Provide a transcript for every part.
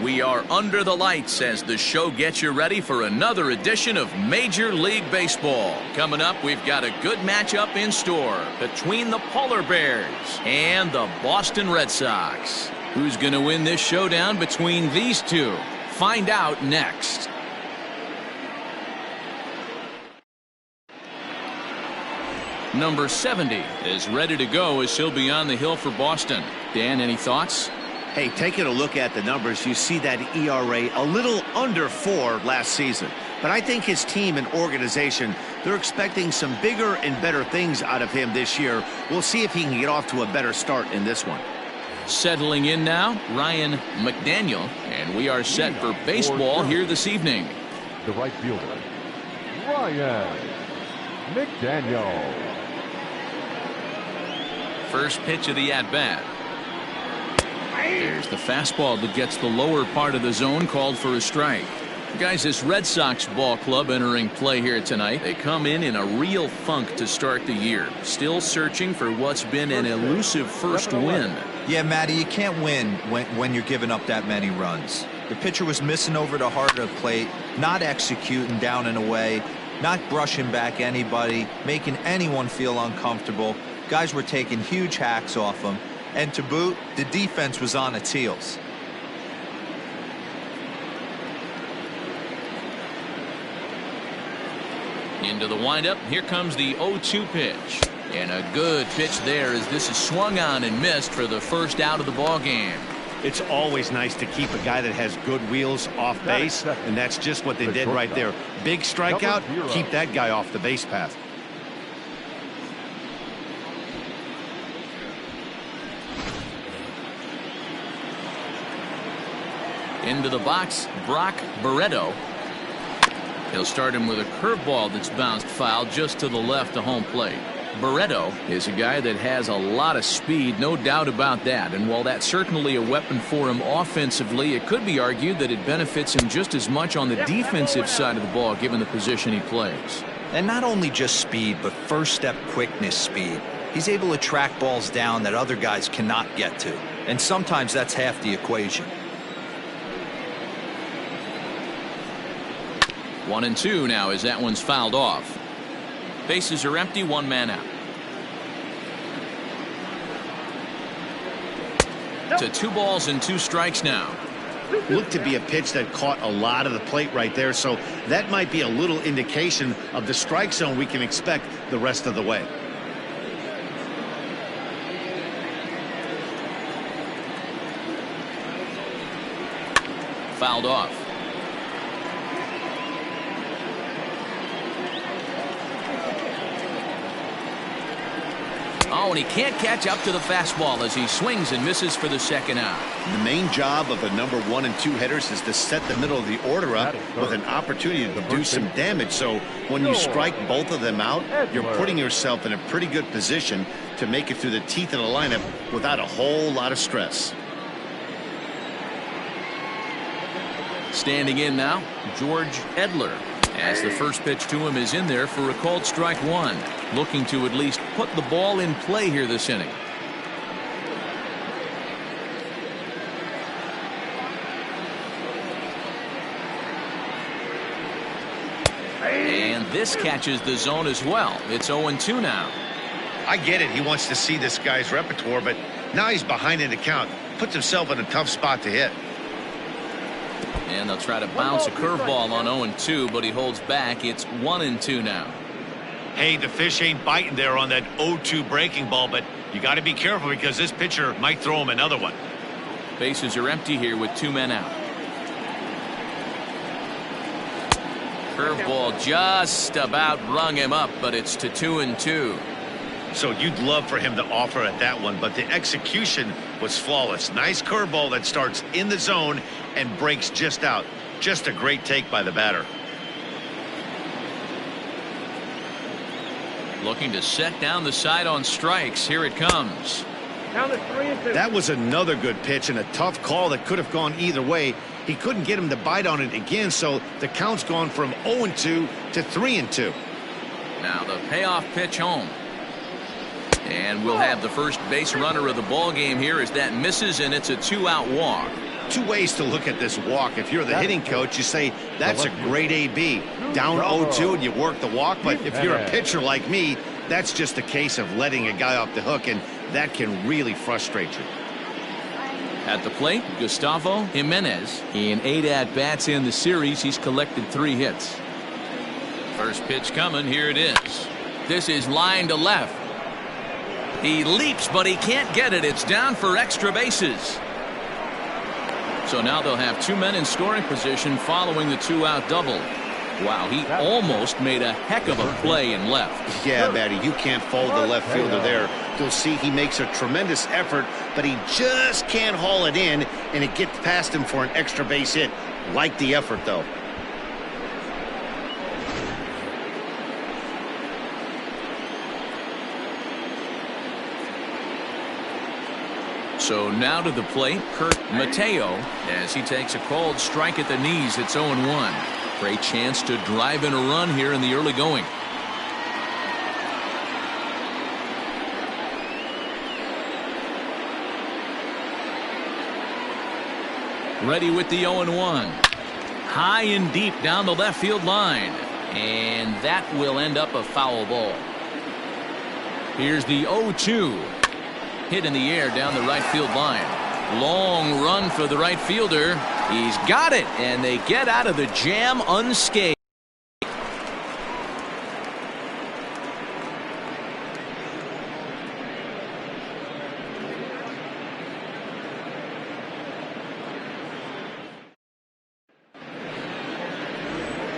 We are under the lights as the show gets you ready for another edition of Major League Baseball. Coming up, we've got a good matchup in store between the Polar Bears and the Boston Red Sox. Who's going to win this showdown between these two? Find out next. Number 70 is ready to go as he'll be on the hill for Boston. Dan, any thoughts? Hey, taking a look at the numbers, you see that ERA a little under 4 last season. But I think his team and organization, they're expecting some bigger and better things out of him this year. We'll see if he can get off to a better start in this one. Settling in now, Ryan McDaniel, and we are set for baseball here this evening. The right fielder, Ryan McDaniel. First pitch of the at-bat. There's the fastball that gets the lower part of the zone, called for a strike. Guys, this Red Sox ball club entering play here tonight. They come in a real funk to start the year. Still searching for what's been an elusive first win. Yeah, Matty, you can't win when you're giving up that many runs. The pitcher was missing over the heart of the plate, not executing down and away, not brushing back anybody, making anyone feel uncomfortable. Guys were taking huge hacks off him. And to boot, the defense was on its heels. Into the windup. Here comes the 0-2 pitch. And a good pitch there as this is swung on and missed for the first out of the ball game. It's always nice to keep a guy that has good wheels off base, and that's just what they did right there. Big strikeout, keep that guy off the base path. Into the box, Brock Barreto. He'll start him with a curveball that's bounced foul just to the left of home plate. Barreto is a guy that has a lot of speed, no doubt about that. And while that's certainly a weapon for him offensively, it could be argued that it benefits him just as much on the defensive side of the ball, given the position he plays. And not only just speed, but first step quickness speed. He's able to track balls down that other guys cannot get to. And sometimes that's half the equation. 1-2 now as that one's fouled off. Bases are empty, one man out. To 2 balls and 2 strikes now. Looked to be a pitch that caught a lot of the plate right there, so that might be a little indication of the strike zone we can expect the rest of the way. Fouled off. Oh, and he can't catch up to the fastball as he swings and misses for the second out. The main job of the number 1 and 2 hitters is to set the middle of the order up with an opportunity to do some damage. So when you strike both of them out, you're putting yourself in a pretty good position to make it through the teeth of the lineup without a whole lot of stress. Standing in now, George Edler, as the first pitch to him is in there for a called strike 1. Looking to at least put the ball in play here this inning. And this catches the zone as well. It's 0-2 now. I get it. He wants to see this guy's repertoire, but now he's behind in the count. Puts himself in a tough spot to hit. And they'll try to bounce a curveball on 0-2, but he holds back. It's 1-2 now. Hey, the fish ain't biting there on that 0-2 breaking ball, but you got to be careful because this pitcher might throw him another one. Bases are empty here with 2 men out. Curveball just about rung him up, but it's to 2-2. So you'd love for him to offer at that one, but the execution was flawless. Nice curveball that starts in the zone and breaks just out. Just a great take by the batter. Looking to set down the side on strikes. Here it comes. That was another good pitch and a tough call that could have gone either way. He couldn't get him to bite on it again, so the count's gone from 0-2 to 3-2. Now the payoff pitch home. And we'll have the first base runner of the ball game here as that misses, and it's a 2-out walk. two ways to look at this walk. If you're the hitting coach, you say, that's a great AB. Down 0-2 and you work the walk. But if you're a pitcher like me, that's just a case of letting a guy off the hook, and that can really frustrate you. At the plate, Gustavo Jimenez. In 8 at-bats in the series, he's collected 3 hits. First pitch coming. Here it is. This is line to left. He leaps, but he can't get it. It's down for extra bases. So now they'll have 2 men in scoring position following the 2-out double. Wow, he almost made a heck of a play in left. Yeah, Matty, you can't fault the left fielder there. You'll see he makes a tremendous effort, but he just can't haul it in, and it gets past him for an extra base hit. Like the effort, though. So now to the plate, Kurt Mateo, as he takes a called strike at the knees. It's 0-1. Great chance to drive in a run here in the early going. Ready with the 0-1. High and deep down the left field line. And that will end up a foul ball. Here's the 0-2. Hit in the air down the right field line. Long run for the right fielder. He's got it, and they get out of the jam unscathed.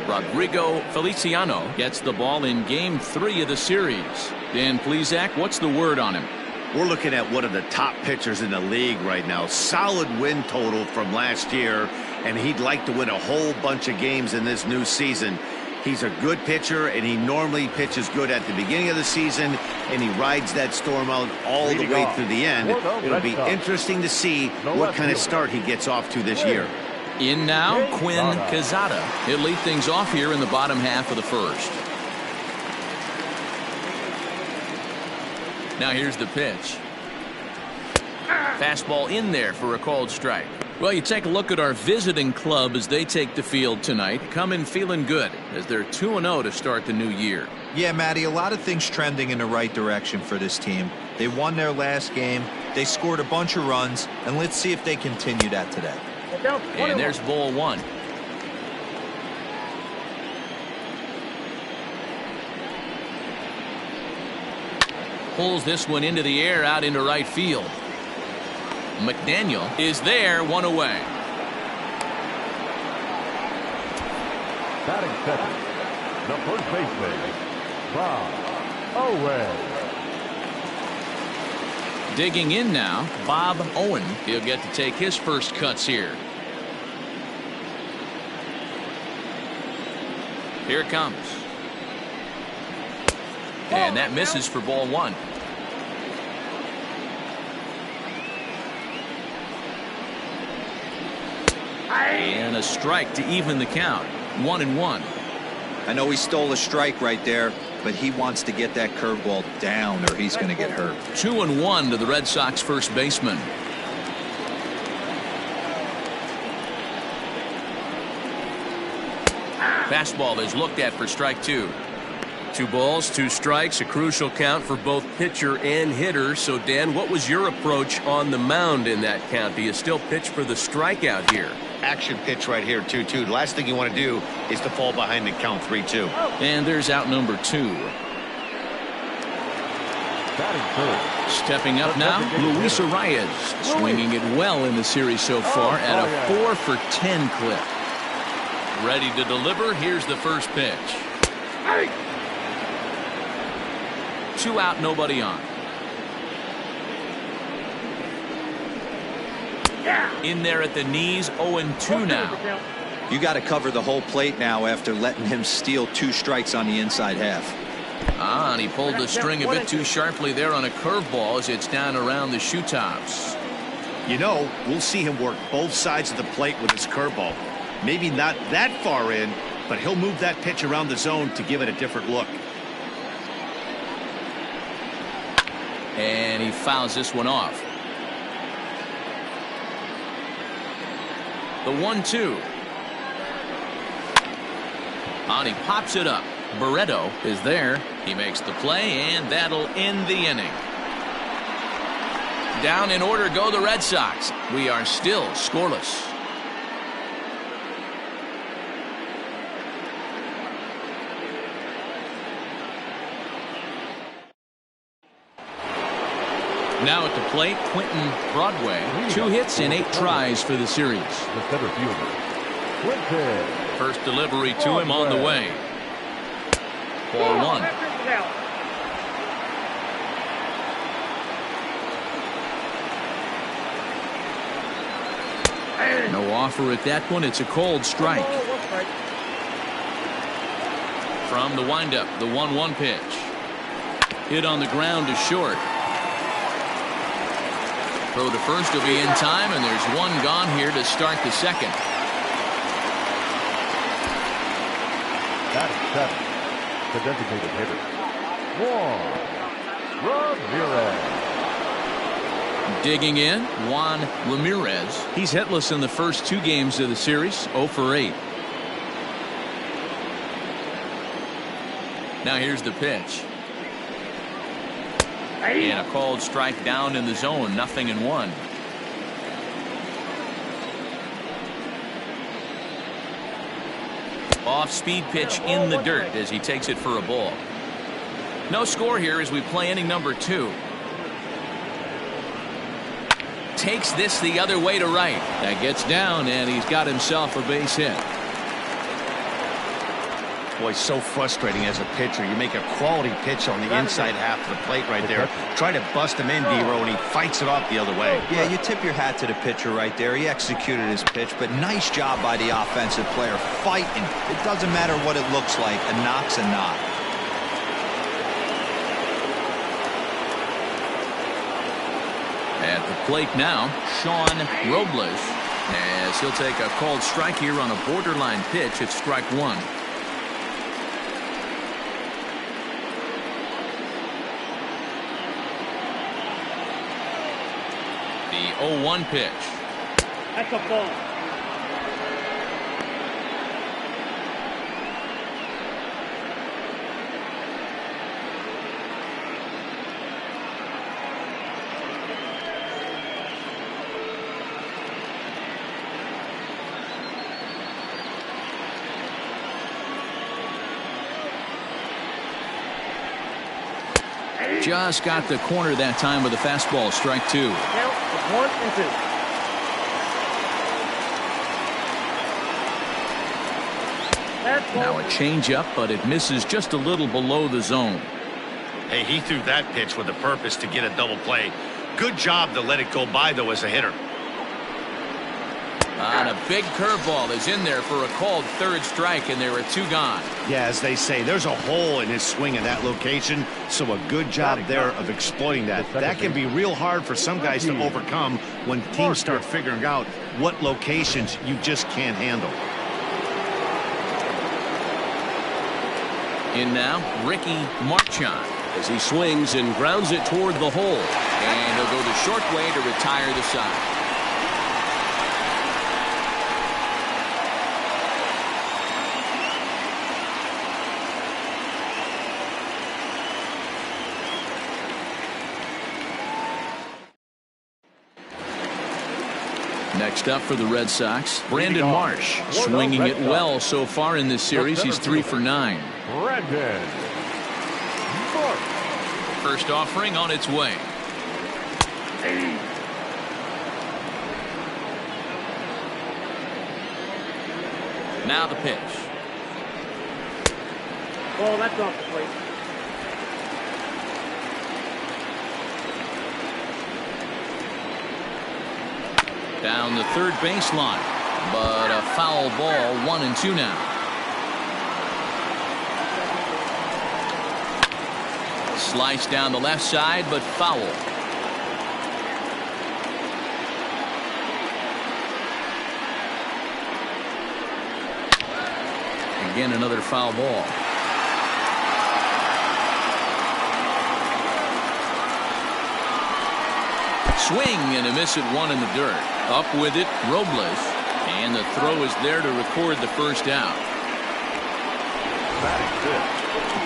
Rodrigo Feliciano gets the ball in Game 3 of the series. Dan Plesac, what's the word on him? We're looking at one of the top pitchers in the league right now. Solid win total from last year, and he'd like to win a whole bunch of games in this new season. He's a good pitcher, and he normally pitches good at the beginning of the season, and he rides that storm out all the way through the end. It'll be interesting to see what kind of start he gets off to this year. In now, Quinn Quezada. He'll lead things off here in the bottom half of the first. Now here's the pitch. Fastball in there for a called strike. Well, you take a look at our visiting club as they take the field tonight. Come in feeling good as they're 2-0 to start the new year. Yeah, Matty, a lot of things trending in the right direction for this team. They won their last game. They scored a bunch of runs, and let's see if they continue that today. And there's ball 1. Pulls this one into the air out into right field. McDaniel is there, 1 away. Batting second, the first baseman, Bob Owen. Digging in now, Bob Owen. He'll get to take his first cuts here. Here it comes. And that misses for ball 1. And a strike to even the count. 1-1. I know he stole a strike right there, but he wants to get that curveball down or he's going to get hurt. 2-1 to the Red Sox first baseman. Fastball is looked at for strike 2. 2 balls, 2 strikes, a crucial count for both pitcher and hitter. So, Dan, what was your approach on the mound in that count? Do you still pitch for the strikeout here? Action pitch right here, 2-2. The last thing you want to do is to fall behind and count 3-2. And there's out number 2. Stepping up now, Luis Arias, swinging it well in the series so far at a 4 for 10 clip. Ready to deliver. Here's the first pitch. 2 out, nobody on. In there at the knees, 0-2 now. You got to cover the whole plate now after letting him steal 2 strikes on the inside half. And he pulled the string a bit too sharply there on a curveball as it's down around the shoe tops. You know, we'll see him work both sides of the plate with his curveball. Maybe not that far in, but he'll move that pitch around the zone to give it a different look. And he fouls this one off. The 1-2. And he pops it up. Barreto is there. He makes the play, and that'll end the inning. Down in order go the Red Sox. We are still scoreless. Now at the plate, Quentin Broadway. 2 hits in 8 tries for the series. The center fielder, Quentin. First delivery to him on the way. Ball 1. No offer at that one. It's a cold strike. From the windup, the 1-1 pitch. Hit on the ground to short. Throw to first will be in time, and there's one gone here to start the second. That is 7. The designated hitter, Juan Ramirez. Digging in, Juan Ramirez. He's hitless in the first 2 games of the series, 0 for 8. Now here's the pitch. And a called strike down in the zone, 0-1. Off-speed pitch in the dirt as he takes it for a ball. No score here as we play inning number 2. Takes this the other way to right. That gets down, and he's got himself a base hit. Boy, so frustrating as a pitcher. You make a quality pitch on the inside half of the plate right there. Try to bust him in, D-Row, and he fights it off the other way. Yeah, you tip your hat to the pitcher right there. He executed his pitch, but nice job by the offensive player fighting. It doesn't matter what it looks like. A knock's a knock. At the plate now, Sean Robles, as he'll take a called strike here on a borderline pitch at strike 1. The 0-1 pitch. That's a ball. Just got the corner that time with a fastball, strike 2. Count 1 and 2. Now a changeup, but it misses just a little below the zone. Hey, he threw that pitch with a purpose to get a double play. Good job to let it go by, though, as a hitter. And a big curveball is in there for a called 3rd strike, and there are 2 gone. Yeah, as they say, there's a hole in his swing in that location, so a good job there of exploiting that. That can be real hard for some guys to overcome when teams start figuring out what locations you just can't handle. In now, Ricky Marchand as he swings and grounds it toward the hole. And he'll go the short way to retire the side. Next up for the Red Sox, Brandon Marsh, swinging it well so far in this series. He's 3 for 9. Brandon Marsh. First offering on its way. Now the pitch. Ball, that's off the plate. Down the 3rd baseline, but a foul ball, 1-2 now. Slice down the left side, but foul. Again, another foul ball. Swing and a miss at 1 in the dirt. Up with it, Robles. And the throw is there to record the first out.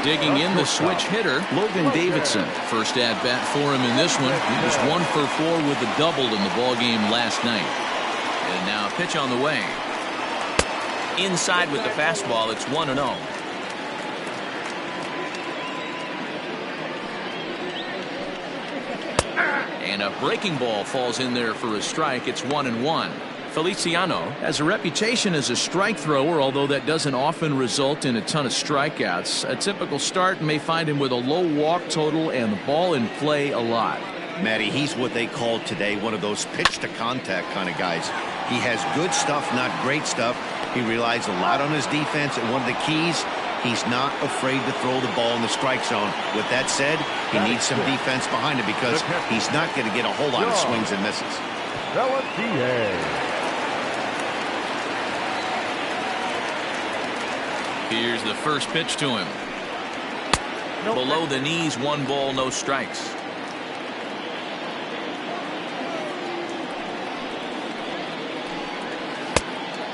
Digging in the switch hitter, Logan Davidson. First at bat for him in this one. He was 1 for 4 with a double in the ball game last night. And now a pitch on the way. Inside with the fastball. It's 1-0. And a breaking ball falls in there for a strike. It's 1-1. Feliciano has a reputation as a strike thrower, although that doesn't often result in a ton of strikeouts. A typical start may find him with a low walk total and the ball in play a lot. Matty, he's what they call today one of those pitch to contact kind of guys. He has good stuff, not great stuff. He relies a lot on his defense, and one of the keys, he's not afraid to throw the ball in the strike zone. With that said, he needs some defense behind him because he's not going to get a whole lot of swings and misses. Here's the first pitch to him. Below the knees, 1 ball, no strikes.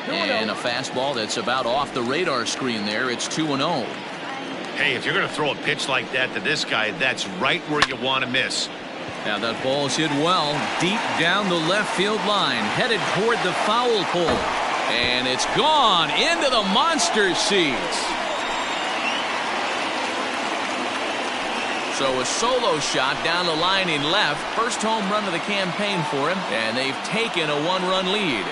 And a fastball that's about off the radar screen there. It's 2-0. Hey, if you're going to throw a pitch like that to this guy, that's right where you want to miss. Now that ball's hit well, deep down the left field line, headed toward the foul pole. And it's gone into the monster seats. So a solo shot down the line in left. First home run of the campaign for him, and they've taken a 1-run lead.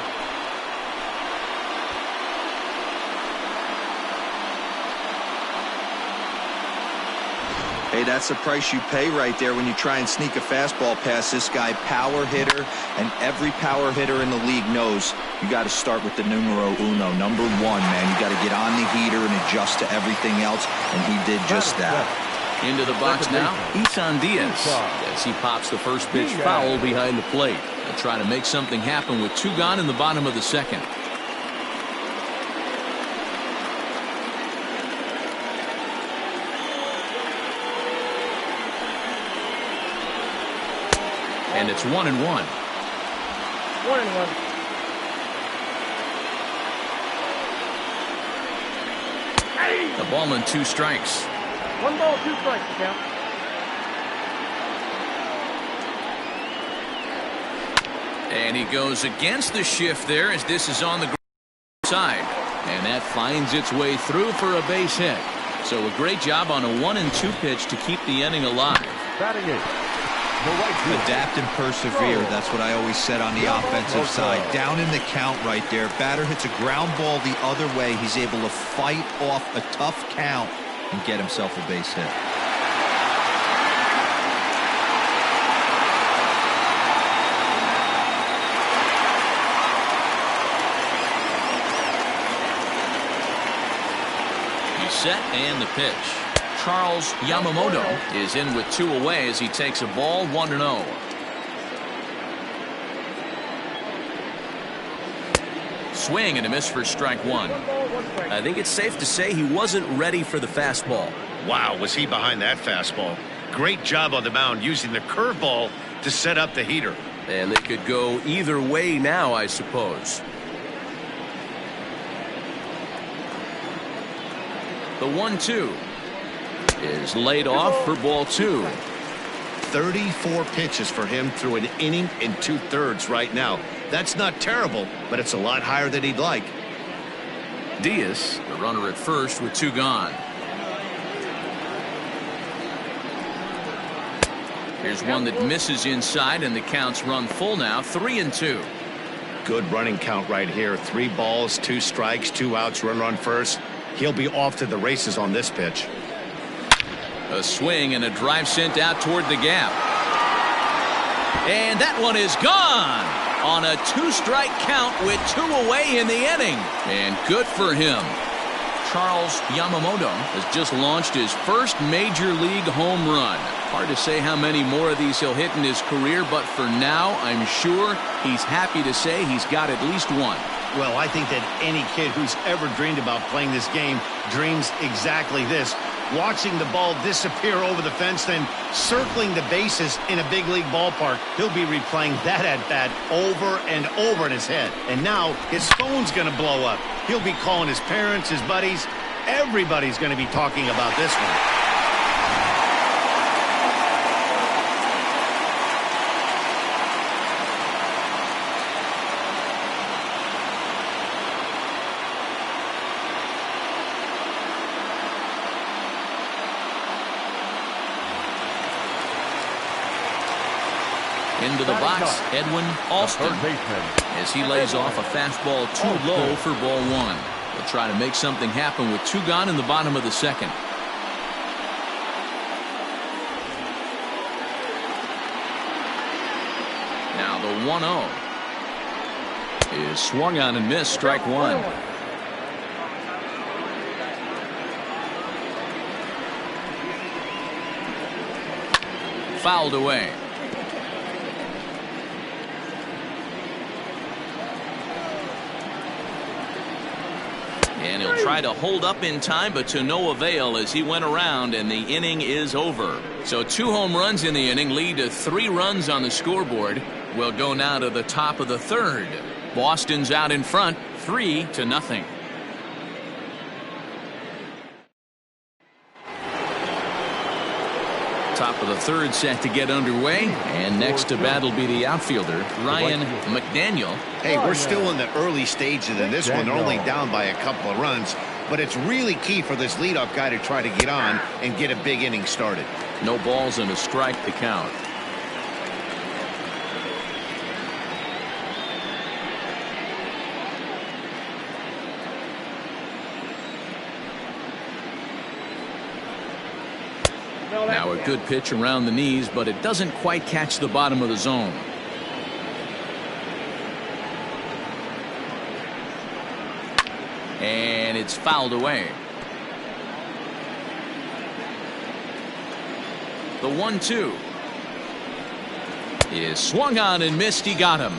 Hey, that's the price you pay right there when you try and sneak a fastball past this guy. Power hitter, and every power hitter in the league knows you got to start with the numero uno, number 1, man. You got to get on the heater and adjust to everything else, and he did just that. Into the box now, Isan Diaz, as he pops the first pitch foul behind the plate. They'll try to make something happen with 2 gone in the bottom of the second. And it's 1-1. 1-1. The ball and 2 strikes. 1 ball, 2 strikes, count. And he goes against the shift there as this is on the side. And that finds its way through for a base hit. So a great job on a 1-2 pitch to keep the inning alive. Batting it. Adapt and persevere. That's what I always said on the offensive side. Down in the count right there. Batter hits a ground ball the other way. He's able to fight off a tough count and get himself a base hit. He's set and the pitch. Charles Yamamoto is in with 2 away as he takes a ball 1-0. Swing and a miss for strike 1. I think it's safe to say he wasn't ready for the fastball. Wow, was he behind that fastball. Great job on the mound using the curveball to set up the heater. And they could go either way now, I suppose. The 1-2 is laid off for ball 2. 34 pitches for him through an inning and 2/3 right now. That's not terrible, but it's a lot higher than he'd like. Diaz, the runner at first with 2 gone. Here's one that misses inside, and the count's run full now, 3-2. Good running count right here. 3 balls, 2 strikes, 2 outs, run first. He'll be off to the races on this pitch. A swing and a drive sent out toward the gap. And that one is gone on a 2-strike count with 2 away in the inning. And good for him. Charles Yamamoto has just launched his first major league home run. Hard to say how many more of these he'll hit in his career, but for now, I'm sure he's happy to say he's got at least 1. Well, I think that any kid who's ever dreamed about playing this game dreams exactly this. watching the ball disappear over the fence, then circling the bases in a big league ballpark. He'll be replaying that at-bat over and over in his head. And now his phone's going to blow up. He'll be calling his parents, his buddies. Everybody's going to be talking about this one. Into the box, Edwin Alston, as he lays off a fastball too low for ball one. He'll try to make something happen with 2 gone in the bottom of the second. Now the 1-0 is swung on and missed, strike one. Fouled away. And he'll try to hold up in time, but to no avail as he went around, and the inning is over. So 2 home runs in the inning lead to 3 runs on the scoreboard. We'll go now to the top of the third. Boston's out in front, 3-0. Top of the third set to get underway, and next to bat will be the outfielder Ryan McDaniel. Hey, we're still in the early stages of this one. They're only down by a couple of runs, but it's really key for this leadoff guy to try to get on and get a big inning started. No balls and a strike to count. Now a good pitch around the knees, but it doesn't quite catch the bottom of the zone. And it's fouled away. The 1-2 is swung on and missed. He got him.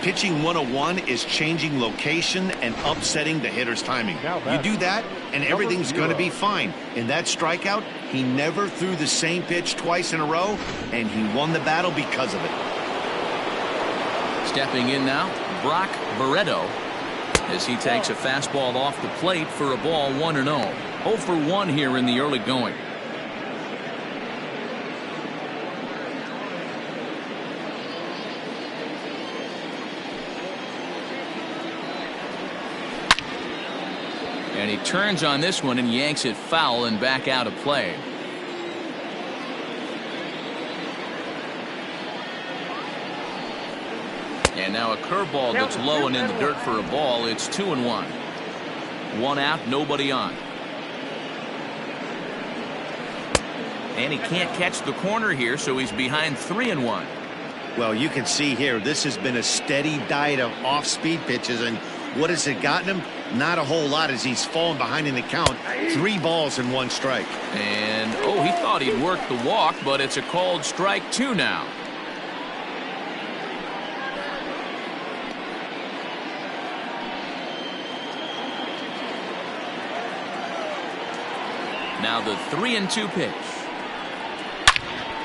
Pitching 101 is changing location and upsetting the hitter's timing. You do that, and everything's going to be fine. In that strikeout, he never threw the same pitch twice in a row, and he won the battle because of it. Stepping in now, Brock Barreto, as he takes a fastball off the plate for a ball 1-0. 0 for 1 here in the early going. And he turns on this one and yanks it foul and back out of play. And now a curveball that's low and in the dirt for a ball. It's 2-1. 1 out, nobody on. And he can't catch the corner here, so he's behind 3-1. Well, you can see here, this has been a steady diet of off-speed pitches, and what has it gotten him? Not a whole lot as he's fallen behind in the count. 3 balls and 1 strike. And, oh, he thought he'd work the walk, but it's a called strike 2 now. Now the 3-2 pitch.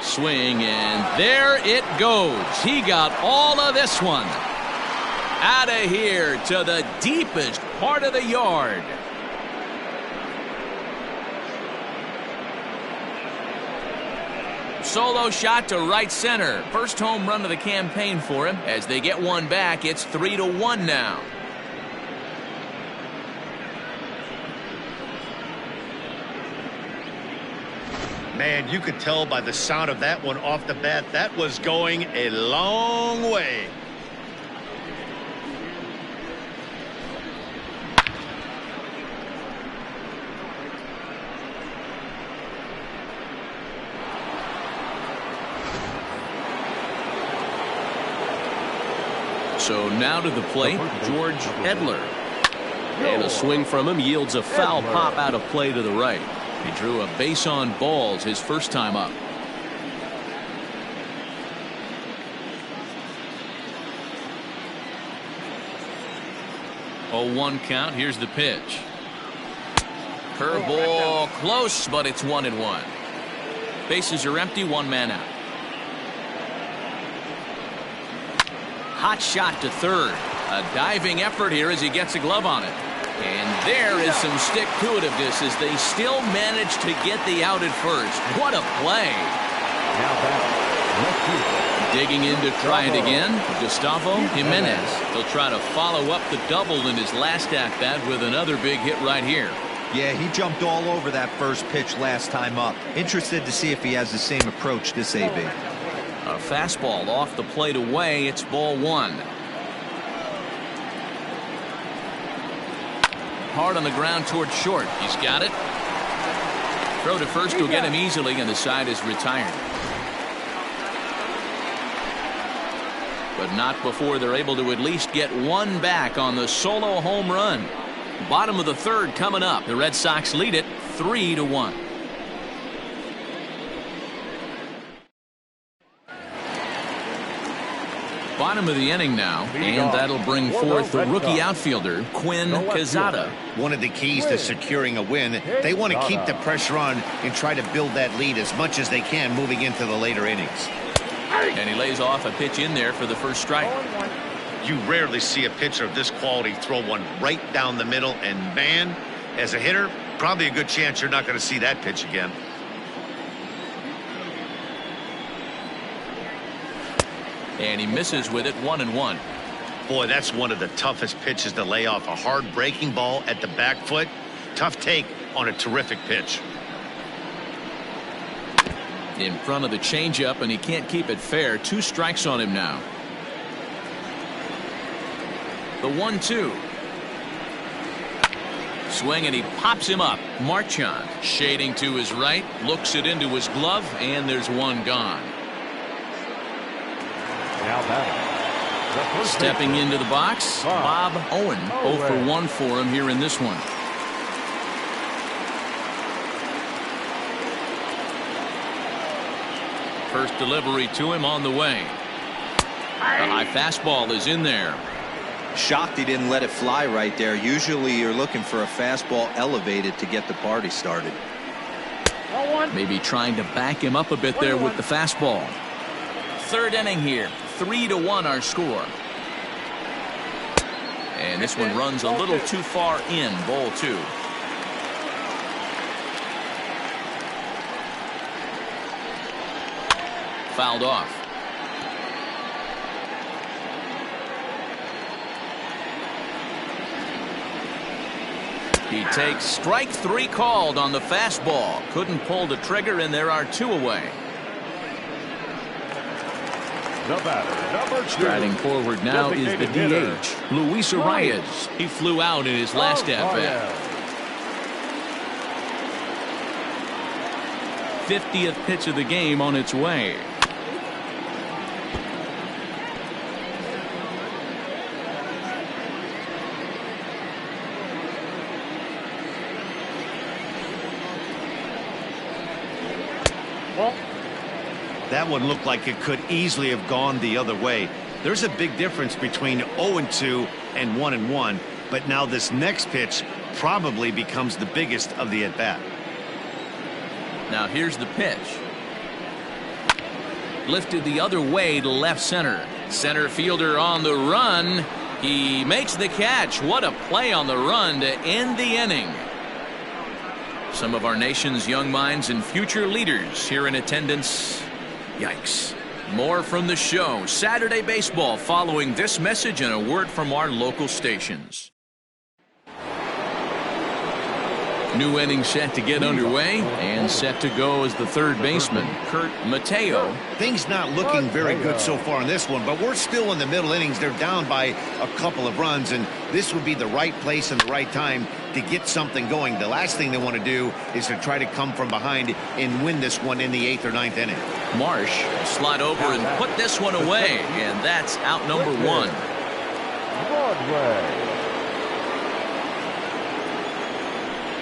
Swing, and there it goes. He got all of this one. Out of here to the deepest part of the yard. Solo shot to right center. First home run of the campaign for him. As they get one back, it's 3-1 now. Man, you could tell by the sound of that one off the bat, that was going a long way. So now to the plate, George Edler. And a swing from him yields a foul pop out of play to the right. He drew a base on balls his first time up. 0-1 count. Here's the pitch. Curveball close, but it's 1-1. Bases are empty, one man out. Hot shot to third. A diving effort here as he gets a glove on it. And there is some stick-to-itiveness as they still manage to get the out at first. What a play. Now back. Digging in to try it again, Gustavo Jimenez. He'll try to follow up the double in his last at-bat with another big hit right here. Yeah, he jumped all over that first pitch last time up. Interested to see if he has the same approach this AB. A fastball off the plate away. It's ball one. Hard on the ground towards short. He's got it. Throw to first will get him easily, and the side is retired. But not before they're able to at least get one back on the solo home run. Bottom of the third coming up. The Red Sox lead it 3-1. Bottom of the inning now, and that'll bring forth the rookie outfielder, Quinn Quezada. One of the keys to securing a win, they want to keep the pressure on and try to build that lead as much as they can moving into the later innings. And he lays off a pitch in there for the first strike. You rarely see a pitcher of this quality throw one right down the middle, and man, as a hitter, probably a good chance you're not going to see that pitch again. And he misses with it, 1-1. Boy, that's one of the toughest pitches to lay off. A hard breaking ball at the back foot. Tough take on a terrific pitch. In front of the changeup, and he can't keep it fair. 2 strikes on him now. The 1-2. Swing, and he pops him up. Marchand shading to his right, looks it into his glove, and there's one gone. Now back. Stepping into the box, Bob Owen. 0 for 1 for him here in this one. First delivery to him on the way. The high fastball is in there. Shocked he didn't let it fly right there. Usually you're looking for a fastball elevated to get the party started. Maybe trying to back him up a bit there with the fastball. Third inning here. 3-1 our score. And this one runs a little too far in. Ball 2. Fouled off. He takes strike 3 called on the fastball. Couldn't pull the trigger, and there are 2 away. The batter, number 2. Striding forward now is the DH, Luis Arias. He flew out in his last at-bat. 50th pitch of the game on its way. That one looked like it could easily have gone the other way. There's a big difference between 0-2 and 1-1, but now this next pitch probably becomes the biggest of the at-bat. Now here's the pitch. Lifted the other way to left center. Center fielder on the run. He makes the catch. What a play on the run to end the inning. Some of our nation's young minds and future leaders here in attendance. Yikes. More from the show. Saturday Baseball following this message and a word from our local stations. New inning set to get underway, and set to go as the third baseman, Kurt Mateo. Things not looking very good so far in this one, but we're still in the middle innings. They're down by a couple of runs, and this would be the right place and the right time to get something going. The last thing they want to do is to try to come from behind and win this one in the 8th or 9th inning. Marsh slide over and put this one away, and that's out number 1. Broadway.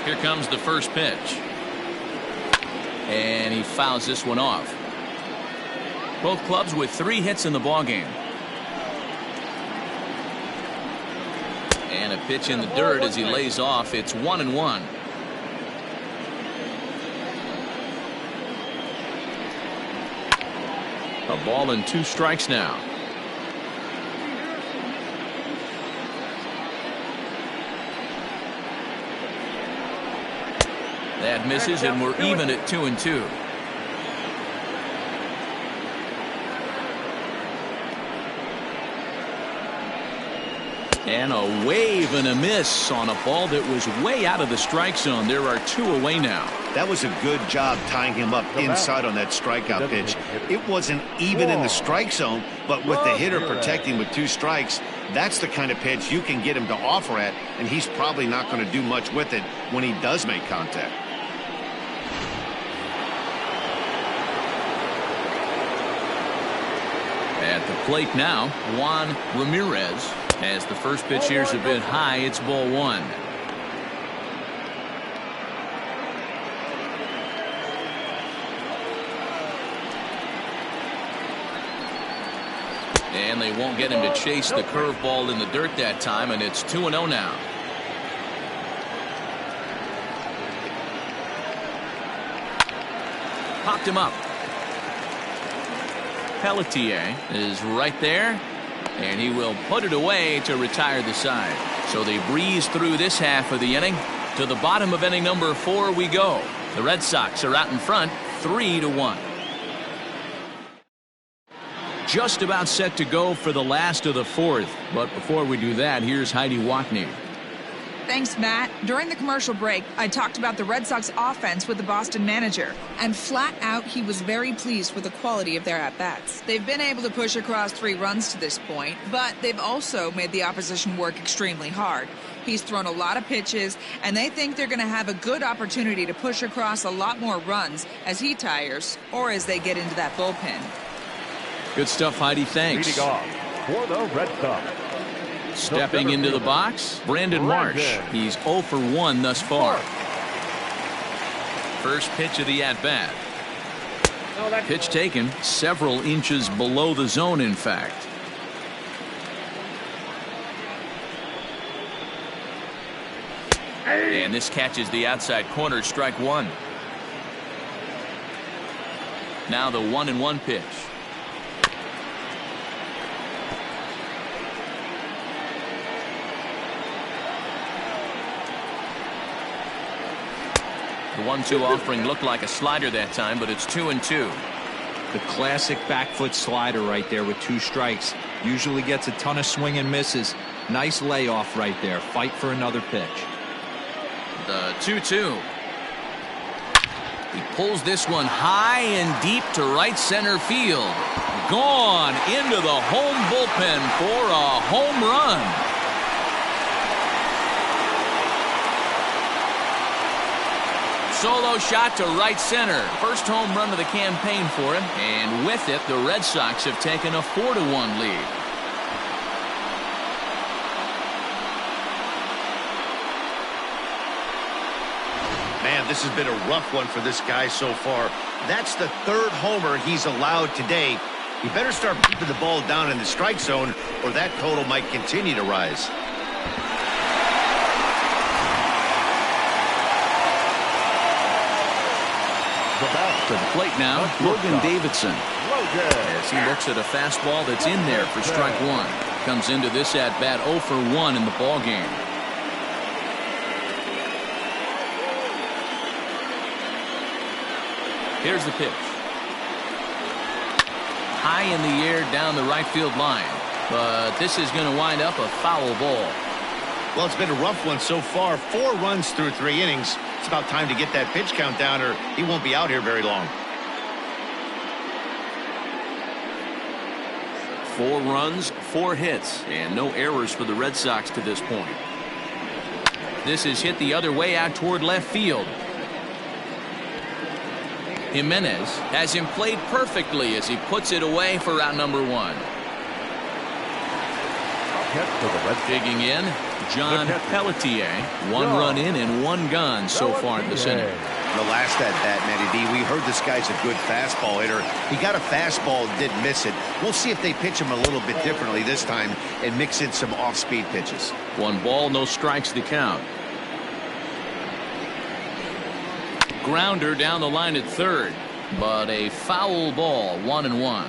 Here comes the first pitch. And he fouls this one off. Both clubs with 3 hits in the ballgame. And a pitch in the dirt as he lays off. It's 1-1. ball and 2 strikes now. That misses, and we're even at 2-2. And a wave and a miss on a ball that was way out of the strike zone. There are 2 away now. That was a good job tying him up inside on that strikeout pitch. It wasn't even in the strike zone, but with the hitter protecting with 2 strikes, that's the kind of pitch you can get him to offer at, and he's probably not going to do much with it when he does make contact. At the plate now, Juan Ramirez. As the first pitch here's a bit high, it's ball 1. And they won't get him to chase the curveball in the dirt that time, and it's 2-0 now. Popped him up. Pelletier is right there, and he will put it away to retire the side. So they breeze through this half of the inning. To the bottom of inning number 4 we go. The Red Sox are out in front, 3-1. Just about set to go for the last of the 4th. But before we do that, here's Heidi Watney. Thanks, Matt. During the commercial break, I talked about the Red Sox offense with the Boston manager. And flat out, he was very pleased with the quality of their at-bats. They've been able to push across 3 runs to this point, but they've also made the opposition work extremely hard. He's thrown a lot of pitches, and they think they're going to have a good opportunity to push across a lot more runs as he tires or as they get into that bullpen. Good stuff, Heidi. Thanks. Leading off for the Red Sox. Stepping into the box, Brandon Marsh. He's 0 for 1 thus far. First pitch of the at-bat. Pitch taken several inches below the zone, in fact. And this catches the outside corner, strike 1. Now the 1-1 pitch. The 1-2 offering looked like a slider that time, but it's 2-2. The classic back foot slider right there with 2 strikes. Usually gets a ton of swing and misses. Nice layoff right there. Fight for another pitch. The 2-2. He pulls this one high and deep to right center field. Gone into the home bullpen for a home run. Solo shot to right center. First home run of the campaign for him. And with it, the Red Sox have taken a 4-1 lead. Man, this has been a rough one for this guy so far. That's the 3rd homer he's allowed today. He better start keeping the ball down in the strike zone, or that total might continue to rise. To the plate now, Logan Davidson. As he looks at a fastball that's in there for strike 1. Comes into this at-bat 0 for 1 in the ball game. Here's the pitch. High in the air down the right field line. But this is going to wind up a foul ball. Well, it's been a rough one so far. 4 runs through 3 innings. It's about time to get that pitch count down, or he won't be out here very long. 4 runs, 4 hits, and no errors for the Red Sox to this point. This is hit the other way out toward left field. Jimenez has him played perfectly as he puts it away for out number 1. Digging in, John Pelletier. 1 run in and 1 gone so far in this inning. The last at-bat, Matty D, we heard this guy's a good fastball hitter. He got a fastball, didn't miss it. We'll see if they pitch him a little bit differently this time and mix in some off-speed pitches. 1 ball, no strikes to count. Grounder down the line at 3rd, but a foul ball, 1-1.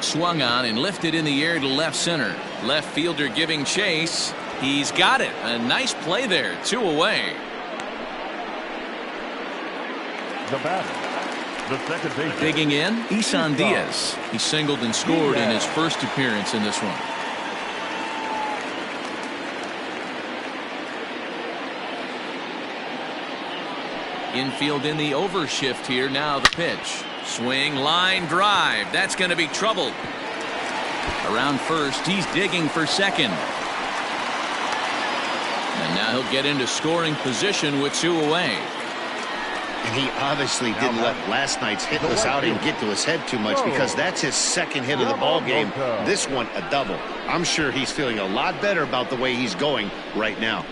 swung on and lifted in the air to left center. Left fielder giving chase. He's got it. A nice play there. 2 away. The batter, the second baseman. Digging in, Isan Diaz. He singled and scored in his first appearance in this one. Infield in the overshift here. Now the pitch. Swing, line, drive. That's going to be trouble. Around first, he's digging for second. And now he'll get into scoring position with 2 away. And he obviously didn't let last night's hitless outing get to his head too much, because that's his second hit of the ball game. This one a double. I'm sure he's feeling a lot better about the way he's going right now.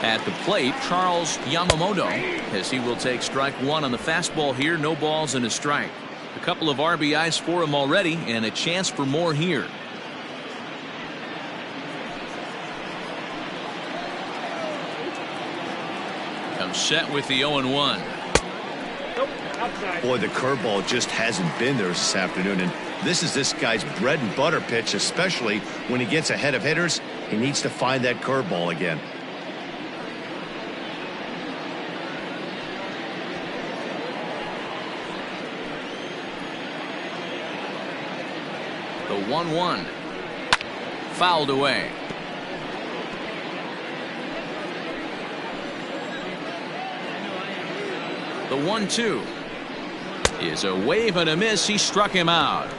At the plate, Charles Yamamoto, as he will take strike 1 on the fastball here. No balls and a strike. A couple of RBIs for him already, and a chance for more here. Comes set with the 0-1. Boy, the curveball just hasn't been there this afternoon, and this is this guy's bread and butter pitch, especially when he gets ahead of hitters. He needs to find that curveball again. The 1-1 fouled away. The 1-2 is a wave and a miss. He struck him out.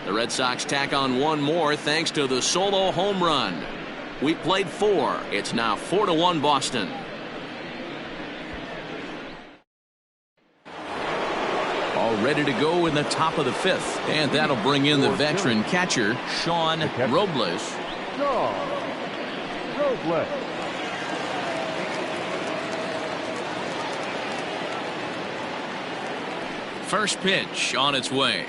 The Red Sox tack on 1 more thanks to the solo home run. We played 4. It's now 4-1 Boston. All ready to go in the top of the 5th, and that'll bring in the veteran catcher Sean Robles. First pitch on its way.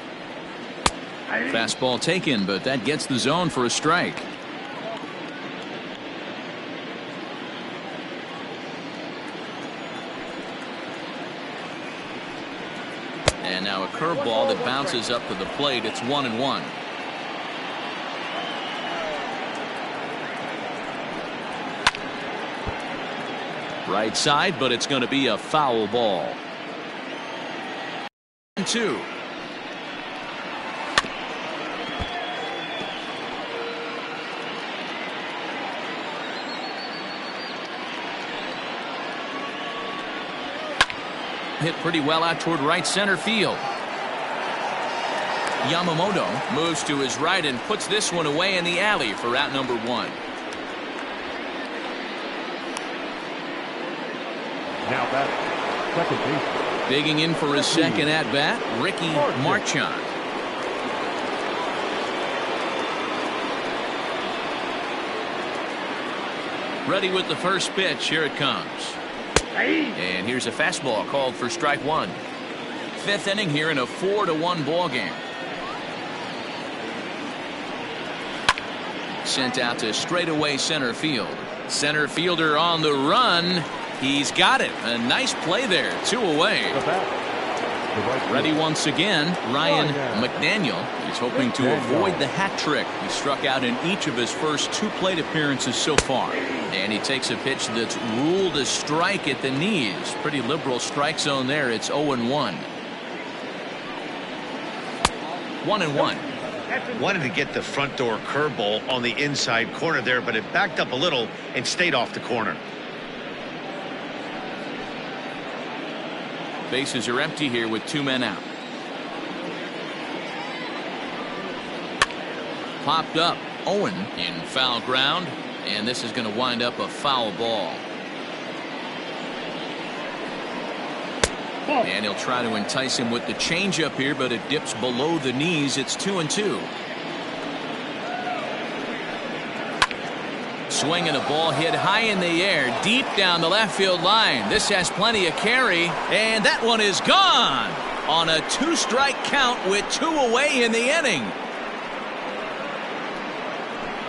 Fastball taken, but that gets the zone for a strike. And now a curveball that bounces up to the plate. It's 1-1. Right side, but it's going to be a foul ball. 2. Hit pretty well out toward right center field. Yamamoto moves to his right and puts this one away in the alley for out number 1. Now that second base. Digging in for his second at bat, Ricky Marchand. Ready with the first pitch. Here it comes. And here's a fastball called for strike 1. 5th inning here in a 4-1 ball game. Sent out to straightaway center field. Center fielder on the run. He's got it. A nice play there. 2 away. Ready once again, Ryan McDaniel. He's hoping to avoid the hat trick. He struck out in each of his first 2 plate appearances so far. And he takes a pitch that's ruled a strike at the knees. Pretty liberal strike zone there. It's 0-1. 1-1. Wanted to get the front door curveball on the inside corner there, but it backed up a little and stayed off the corner. Bases are empty here with 2 men out. Popped up. Owen in foul ground, and this is going to wind up a foul ball. And he'll try to entice him with the changeup here, but it dips below the knees. It's 2-2. Swinging a ball hit high in the air, deep down the left field line. This has plenty of carry, and that one is gone on a 2-strike count with 2 away in the inning.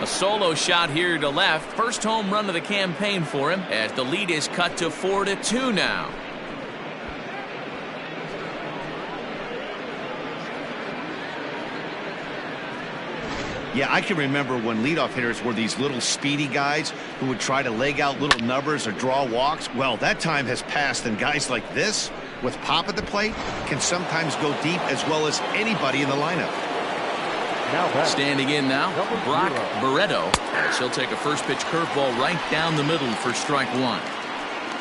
A solo shot here to left. First home run of the campaign for him as the lead is cut to 4-2 now. Yeah, I can remember when leadoff hitters were these little speedy guys who would try to leg out little numbers or draw walks. Well, that time has passed, and guys like this, with pop at the plate, can sometimes go deep as well as anybody in the lineup. Standing in now, Brock Barreto. He'll take a first pitch curveball right down the middle for strike one.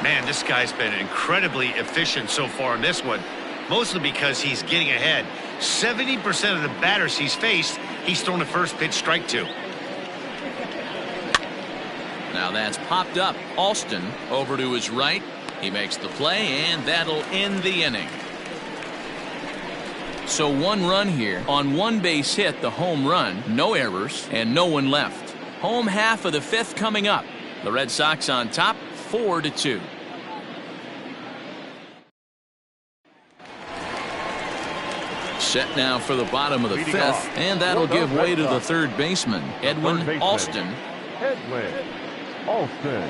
Man, this guy's been incredibly efficient so far in this one, mostly because he's getting ahead. 70% of the batters he's faced, he's thrown a first pitch strike to. Now that's popped up. Alston over to his right. He makes the play, and that'll end the inning. So one run here on one base hit, the home run, no errors, and no one left. Home half of the fifth coming up. The Red Sox on top, 4-2. Set now for the bottom of the fifth, and that'll give way to the third baseman, Edwin Alston. Edwin Alston.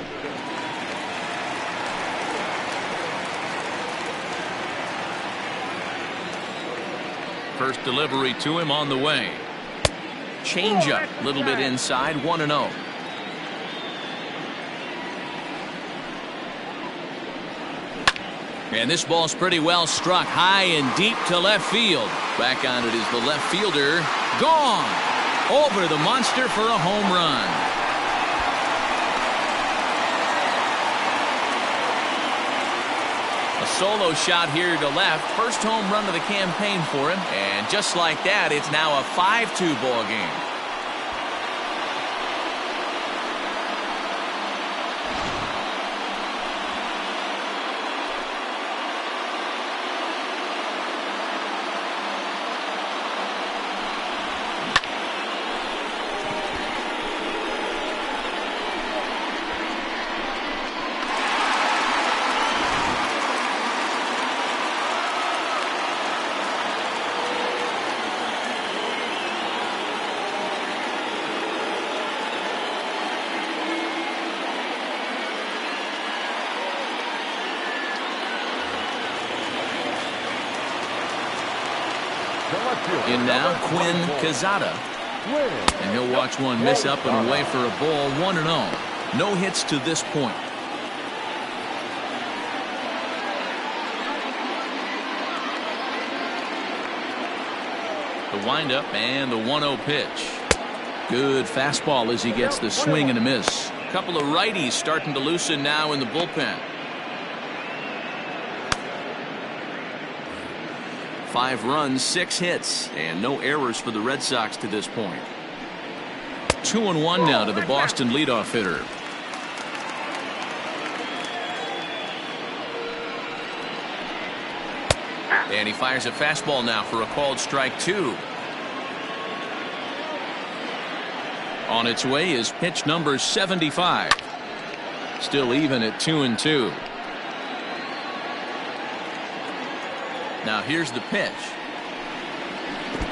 First delivery to him on the way. Changeup, a little bit inside, 1-0. And this ball's pretty well struck high and deep to left field. Back on it is the left fielder. Gone! Over the monster for a home run. A solo shot here to left. First home run of the campaign for him. And just like that, it's now a 5-2 ball game. In now, Quinn Quezada. And he'll watch one miss up and away for a ball, 1-0. No hits to this point. The windup and the 1-0 pitch. Good fastball as he gets the swing and a miss. A couple of righties starting to loosen now in the bullpen. 5 runs, 6 hits, and no errors for the Red Sox to this point. 2-1 now to the Boston leadoff hitter. And he fires a fastball now for a called strike 2. On its way is pitch number 75. Still even at 2-2. Now here's the pitch.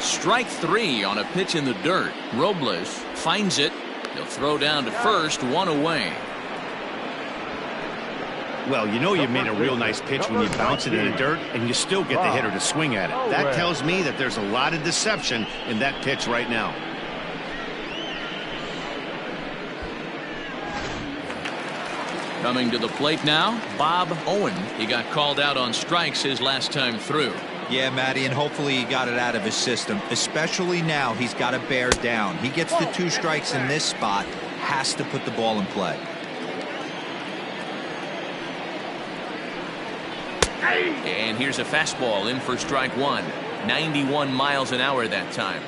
Strike 3 on a pitch in the dirt. Robles finds it. He'll throw down to first, 1 away. Well, you know you made a real nice pitch when you bounce it in the dirt and you still get the hitter to swing at it. That tells me that there's a lot of deception in that pitch right now. Coming to the plate now, Bob Owen. He got called out on strikes his last time through. Yeah, Matty, and hopefully he got it out of his system. Especially now, he's got to bear down. He gets the 2 strikes in this spot, has to put the ball in play. And here's a fastball in for strike 1. 91 miles an hour that time.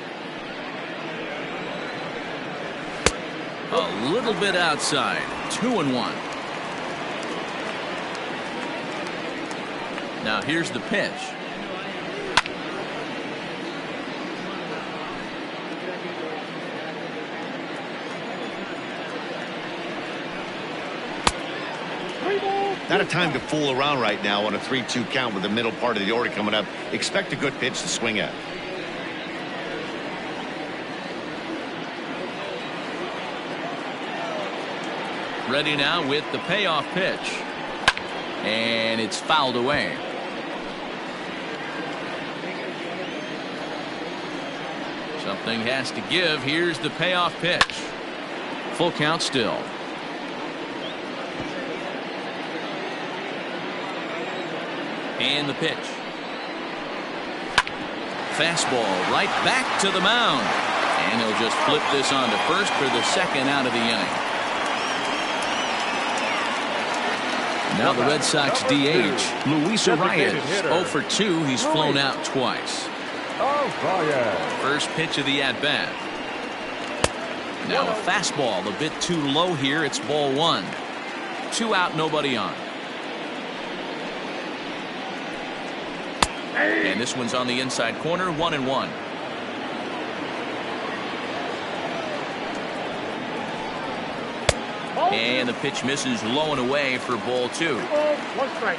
A little bit outside. 2-1. Now here's the pitch. Not a time to fool around right now on a 3-2 count with the middle part of the order coming up. Expect a good pitch to swing at. Ready now with the payoff pitch. And it's fouled away. Something has to give. Here's the payoff pitch. Full count still. And the pitch. Fastball right back to the mound. And he'll just flip this on to first for the second out of the inning. Now the Red Sox DH, Luis Arias, 0 for 2. He's flown out twice. First pitch of the at-bat. Now a fastball a bit too low here. It's ball 1. 2 out, nobody on. And this one's on the inside corner, 1-1. And the pitch misses low and away for ball 2. 1 strike.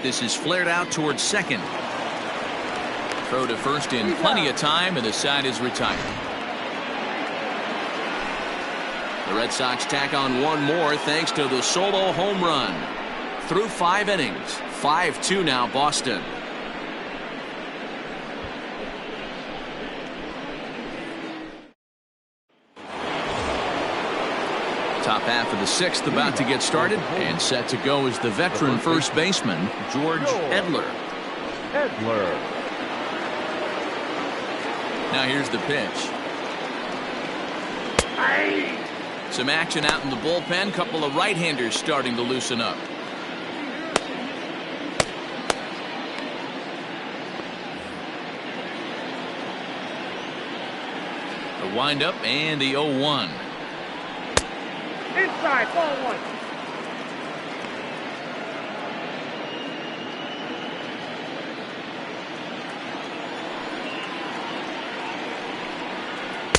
This is flared out towards second. Throw to first in plenty of time, and the side is retired. The Red Sox tack on one more thanks to the solo home run. Through 5 innings, 5-2 now Boston. Top half of the 6th about to get started, and set to go is the veteran first baseman, George Edler. Now here's the pitch. Some action out in the bullpen. Couple of right-handers starting to loosen up. The windup and the 0-1. Inside, ball 1.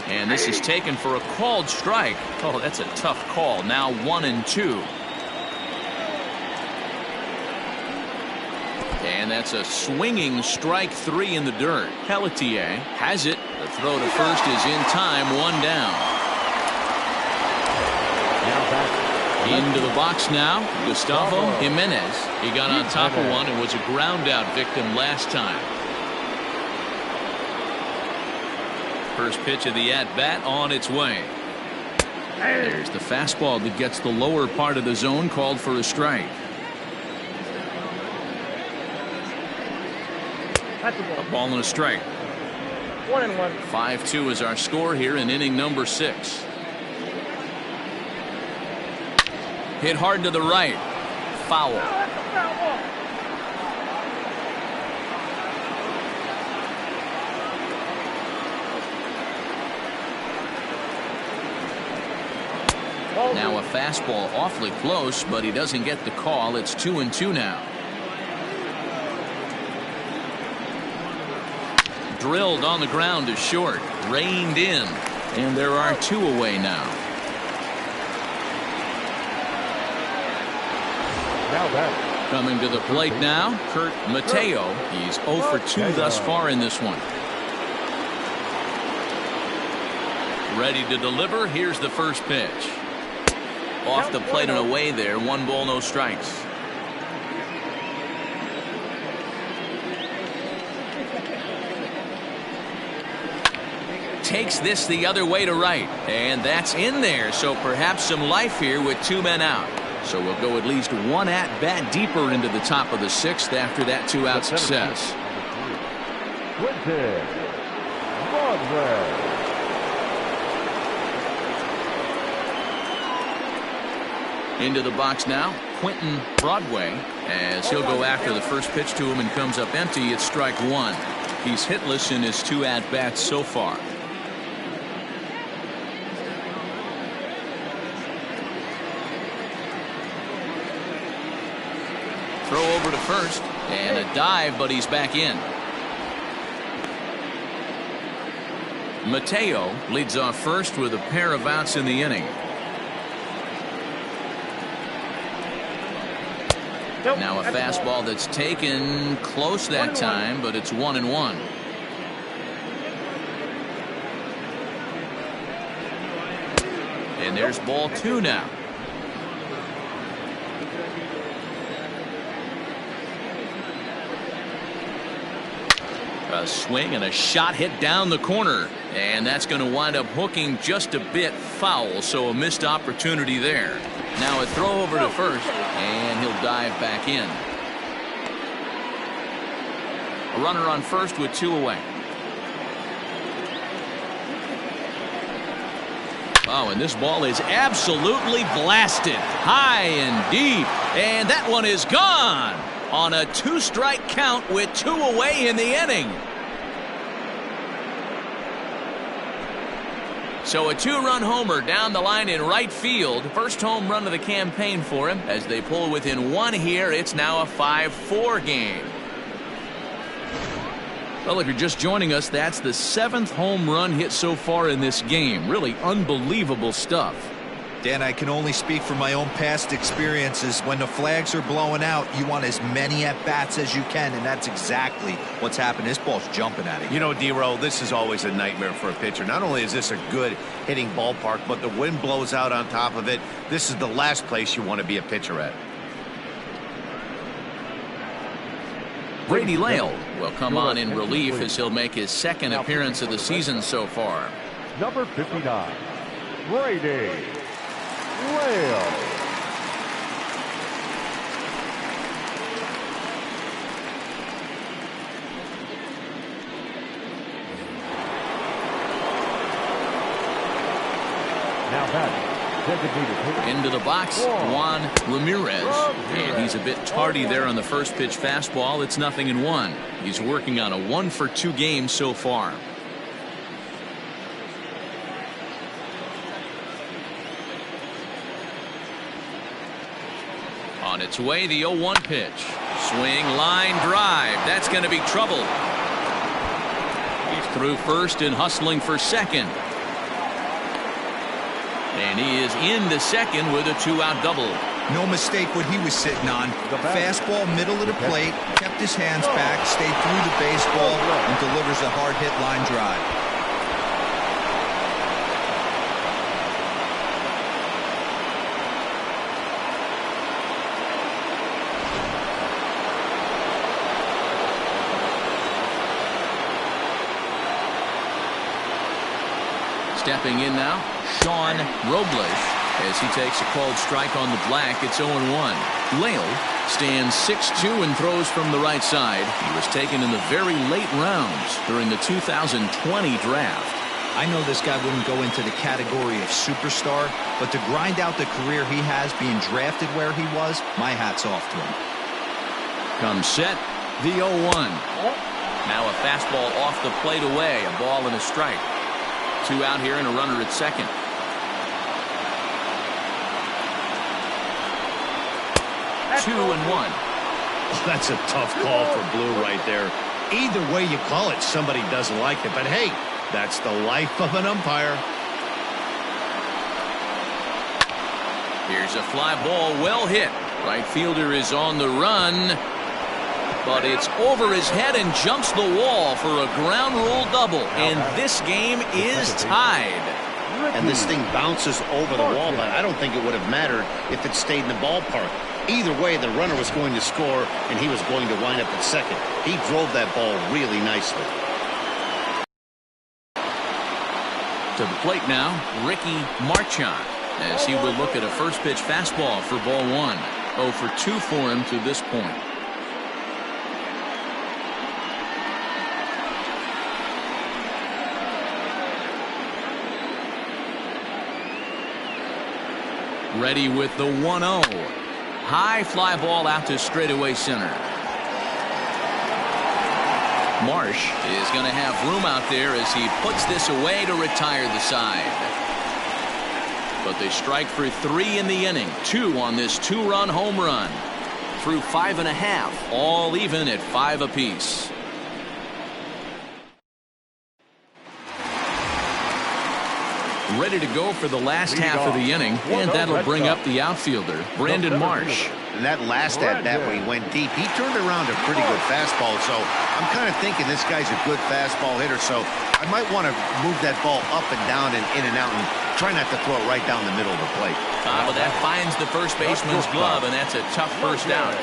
And this is taken for a called strike. Oh, that's a tough call. Now 1-2. And that's a swinging strike 3 in the dirt. Pelletier has it. The throw to first is in time. 1 down. Into the box now, Gustavo Jimenez. He got on top of one and was a ground out victim last time. First pitch of the at-bat on its way. There's the fastball that gets the lower part of the zone, called for a strike. A ball and a strike. 1-1. 5-2 is our score here in inning number 6. Hit hard to the right. Foul. Now a fastball awfully close, but he doesn't get the call. It's 2-2 now. Drilled on the ground to short. Reined in. And there are 2 away now. Coming to the plate now, Kurt Mateo. He's 0 for 2 thus far in this one. Ready to deliver. Here's the first pitch. Off the plate and away there. 1 ball, no strikes. Takes this the other way to right. And that's in there. So perhaps some life here with 2 men out. So we'll go at least 1 at-bat deeper into the top of the 6th after that 2-out success. Into the box now, Quentin Broadway, as he'll go after the first pitch to him and comes up empty. It's strike 1. He's hitless in his 2 at-bats so far. Throw over to first, and a dive, but he's back in. Mateo leads off first with a pair of outs in the inning. Now a fastball that's taken close that time, but it's 1-1. And there's ball 2 now. A swing and a shot hit down the corner. And that's going to wind up hooking just a bit foul, so a missed opportunity there. Now a throw over to first, and he'll dive back in. A runner on first with 2 away. Oh, and this ball is absolutely blasted. High and deep. And that one is gone on a 2-strike count with 2 away in the inning. So a 2-run homer down the line in right field. First home run of the campaign for him. As they pull within 1 here, it's now a 5-4 game. Well, if you're just joining us, that's the 7th home run hit so far in this game. Really unbelievable stuff. Dan, I can only speak from my own past experiences. When the flags are blowing out, you want as many at-bats as you can, and that's exactly what's happened. This ball's jumping at it. You know, D-Row, this is always a nightmare for a pitcher. Not only is this a good hitting ballpark, but the wind blows out on top of it. This is the last place you want to be a pitcher at. Brady Lale will come on in relief as he'll make his 2nd appearance of the season so far. Number 59, Brady Lale. Now batting. Into the box, Juan Ramirez. And he's a bit tardy there on the first pitch fastball. It's 0-1. He's working on a 1-for-2 game so far. On its way, the 0-1 pitch. Swing, line drive. That's going to be trouble. He's through first and hustling for second. And he is into second with a 2-out double. No mistake what he was sitting on. Fastball, middle of the plate, kept his hands back, stayed through the baseball, and delivers a hard hit line drive. Stepping in now, Sean Robles, as he takes a called strike on the black. It's 0-1. Lale stands 6'2" and throws from the right side. He was taken in the very late rounds during the 2020 draft. I know this guy wouldn't go into the category of superstar, but to grind out the career he has being drafted where he was, my hat's off to him. Comes set, the 0-1. Now a fastball off the plate away, a ball and a strike. 2 out here and a runner at second. That's 2-1. That's a tough call for Blue right there. Either way you call it, somebody doesn't like it. But hey, that's the life of an umpire. Here's a fly ball, well hit. Right fielder is on the run. But it's over his head and jumps the wall for a ground rule double. And this game is tied. And this thing bounces over the wall, but I don't think it would have mattered if it stayed in the ballpark. Either way, the runner was going to score, and he was going to wind up at second. He drove that ball really nicely. To the plate now, Ricky Marchand, as he will look at a first pitch fastball for ball 1. 0 for 2 for him to this point. Ready with the 1-0. High fly ball out to straightaway center. Marsh is going to have room out there as he puts this away to retire the side. But they strike for 3 in the inning. 2 on this 2-run home run. Through 5.5, all even at 5 apiece. ready to go for the last half of the inning, and that'll bring up the outfielder, Brandon Marsh. And that last at-bat when he went deep, he turned around a pretty good fastball. So I'm kind of thinking this guy's a good fastball hitter. So I might want to move that ball up and down and in and out and try not to throw it right down the middle of the plate. But that finds the first baseman's glove, and that's a tough first out.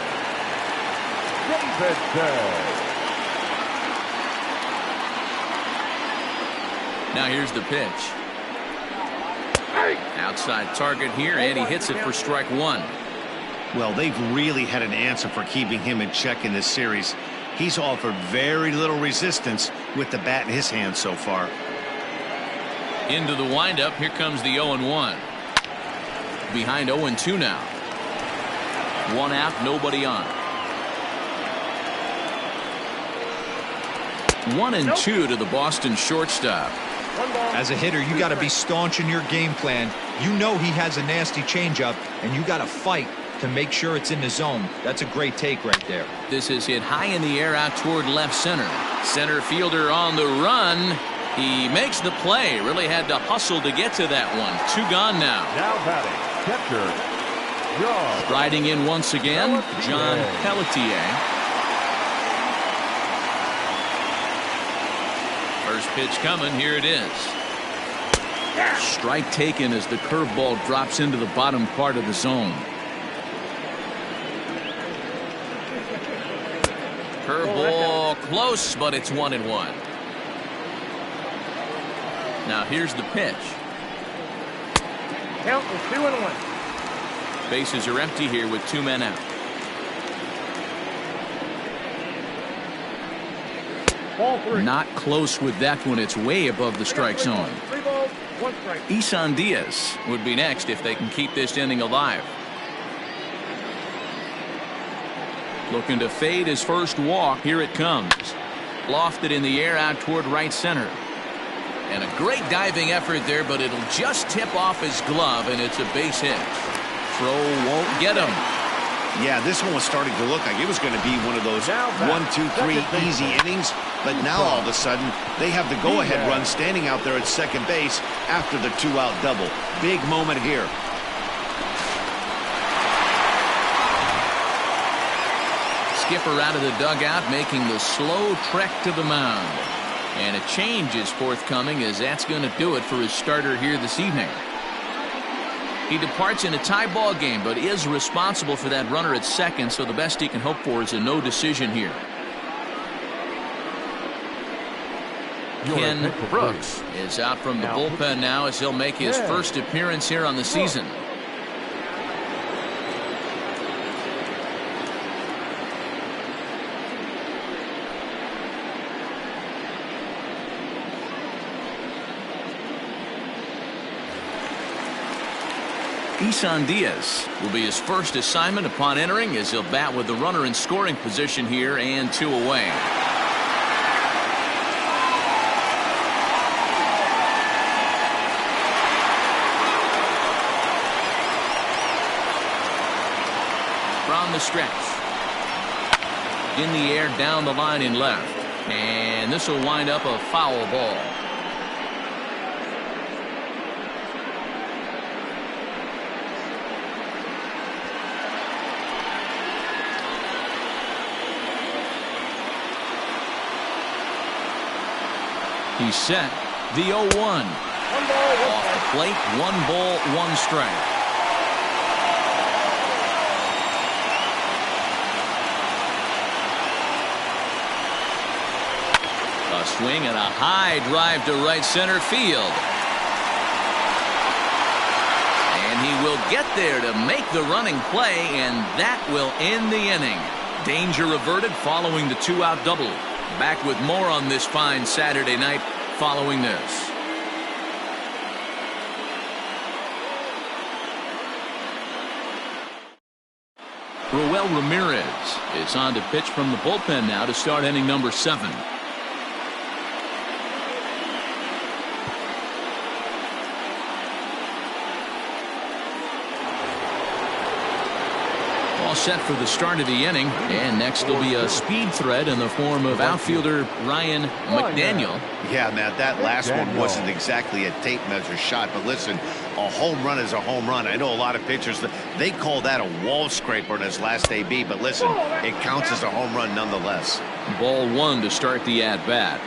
Now here's the pitch. Outside target here, and he hits it for strike one. Well, they've really had an answer for keeping him in check in this series. He's offered very little resistance with the bat in his hand so far. Into the windup, here comes the 0-1. Behind 0-2 now. One out, nobody on. 1-2 to the Boston shortstop. As a hitter, you got to be staunch in your game plan. You know he has a nasty changeup, and you got to fight to make sure it's in the zone. That's a great take right there. This is hit high in the air out toward left center. Center fielder on the run. He makes the play. Really had to hustle to get to that one. Two gone now. Now batting, catcher, John. Riding in once again, John Pelletier. First pitch coming. Here it is. Strike taken as the curveball drops into the bottom part of the zone. Curveball close, but it's 1-1. Now here's the pitch. Count is 2-1. Bases are empty here with two men out. Ball 3. Not close with that one. It's way above the strike zone. 3 balls, 1 strike. Isan Diaz would be next if they can keep this inning alive. Looking to fade his first walk. Here it comes. Lofted in the air out toward right center. And a great diving effort there, but it'll just tip off his glove, and it's a base hit. Throw won't get him. Yeah, this one was starting to look like it was going to be one of those 1, 2, 3 easy innings. But now all of a sudden, they have the go-ahead run standing out there at second base after the 2-out double. Big moment here. Skipper out of the dugout making the slow trek to the mound. And a change is forthcoming, as that's going to do it for his starter here this evening. He departs in a tie ball game, but is responsible for that runner at second, so the best he can hope for is a no decision here. Ken Brooks is out from the bullpen now as he'll make his first appearance here on the season. Isan Diaz will be his first assignment upon entering, as he'll bat with the runner in scoring position here and 2 away. From the stretch. In the air down the line in left. And this will wind up a foul ball. He's set. The 0-1. Off the plate, 1 ball, 1 strike. A swing and a high drive to right center field. And he will get there to make the running play, and that will end the inning. Danger averted following the 2-out double. Back with more on this fine Saturday night following this. Roel Ramirez is on to pitch from the bullpen now to start inning number 7. Ball set for the start of the inning, and next will be a speed threat in the form of outfielder Ryan McDaniel. Yeah, Matt, that last one wasn't exactly a tape measure shot, but listen, a home run is a home run. I know a lot of pitchers, they call that a wall scraper in his last AB, but listen, it counts as a home run nonetheless. Ball one to start the at-bat.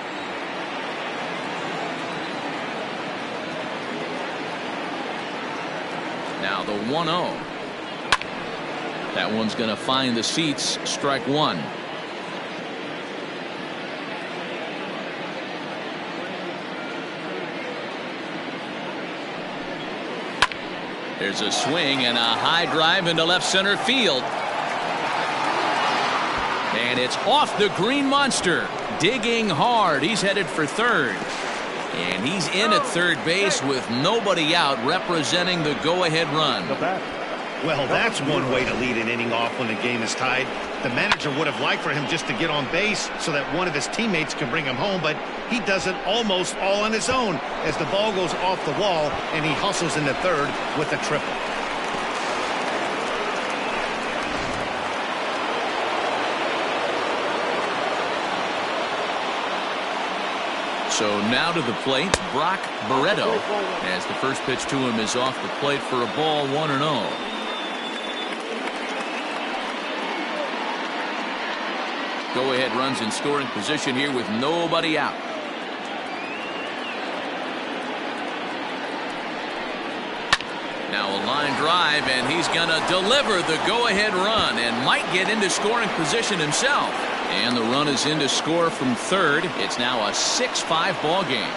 Now the 1-0. That one's going to find the seats. Strike one. There's a swing and a high drive into left center field. And it's off the green monster. Digging hard. He's headed for third. And he's in at third base with nobody out, representing the go-ahead run. Well, that's one way to lead an inning off when the game is tied. The manager would have liked for him just to get on base so that one of his teammates can bring him home, but he does it almost all on his own as the ball goes off the wall and he hustles into third with a triple. So now to the plate, Brock Barreto, as the first pitch to him is off the plate for a ball, 1-0. Go-ahead runs in scoring position here with nobody out. Now a line drive, and he's going to deliver the go-ahead run and might get into scoring position himself. And the run is in to score from third. It's now a 6-5 ball game.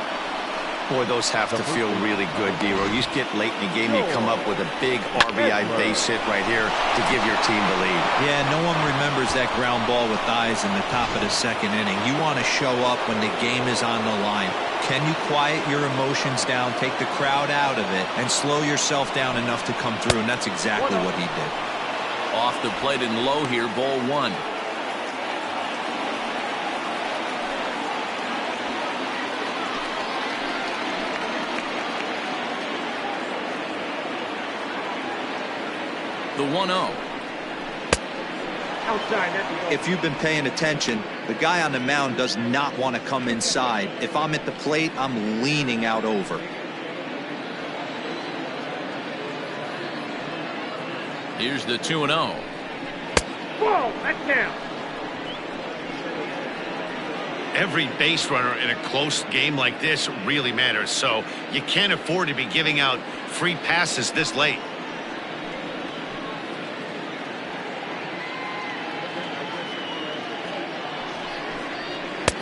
Boy, those have to feel really good, Dero. You get late in the game, you come up with a big RBI base hit right here to give your team the lead. Yeah, no one remembers that ground ball with eyes in the top of the second inning. You want to show up when the game is on the line. Can you quiet your emotions down, take the crowd out of it, and slow yourself down enough to come through? And that's exactly what he did. Off the plate and low here, ball one. The 1-0. If you've been paying attention, the guy on the mound does not want to come inside. If I'm at the plate, I'm leaning out over. Here's the 2-0. Whoa, that's down. Every base runner in a close game like this really matters, so you can't afford to be giving out free passes this late.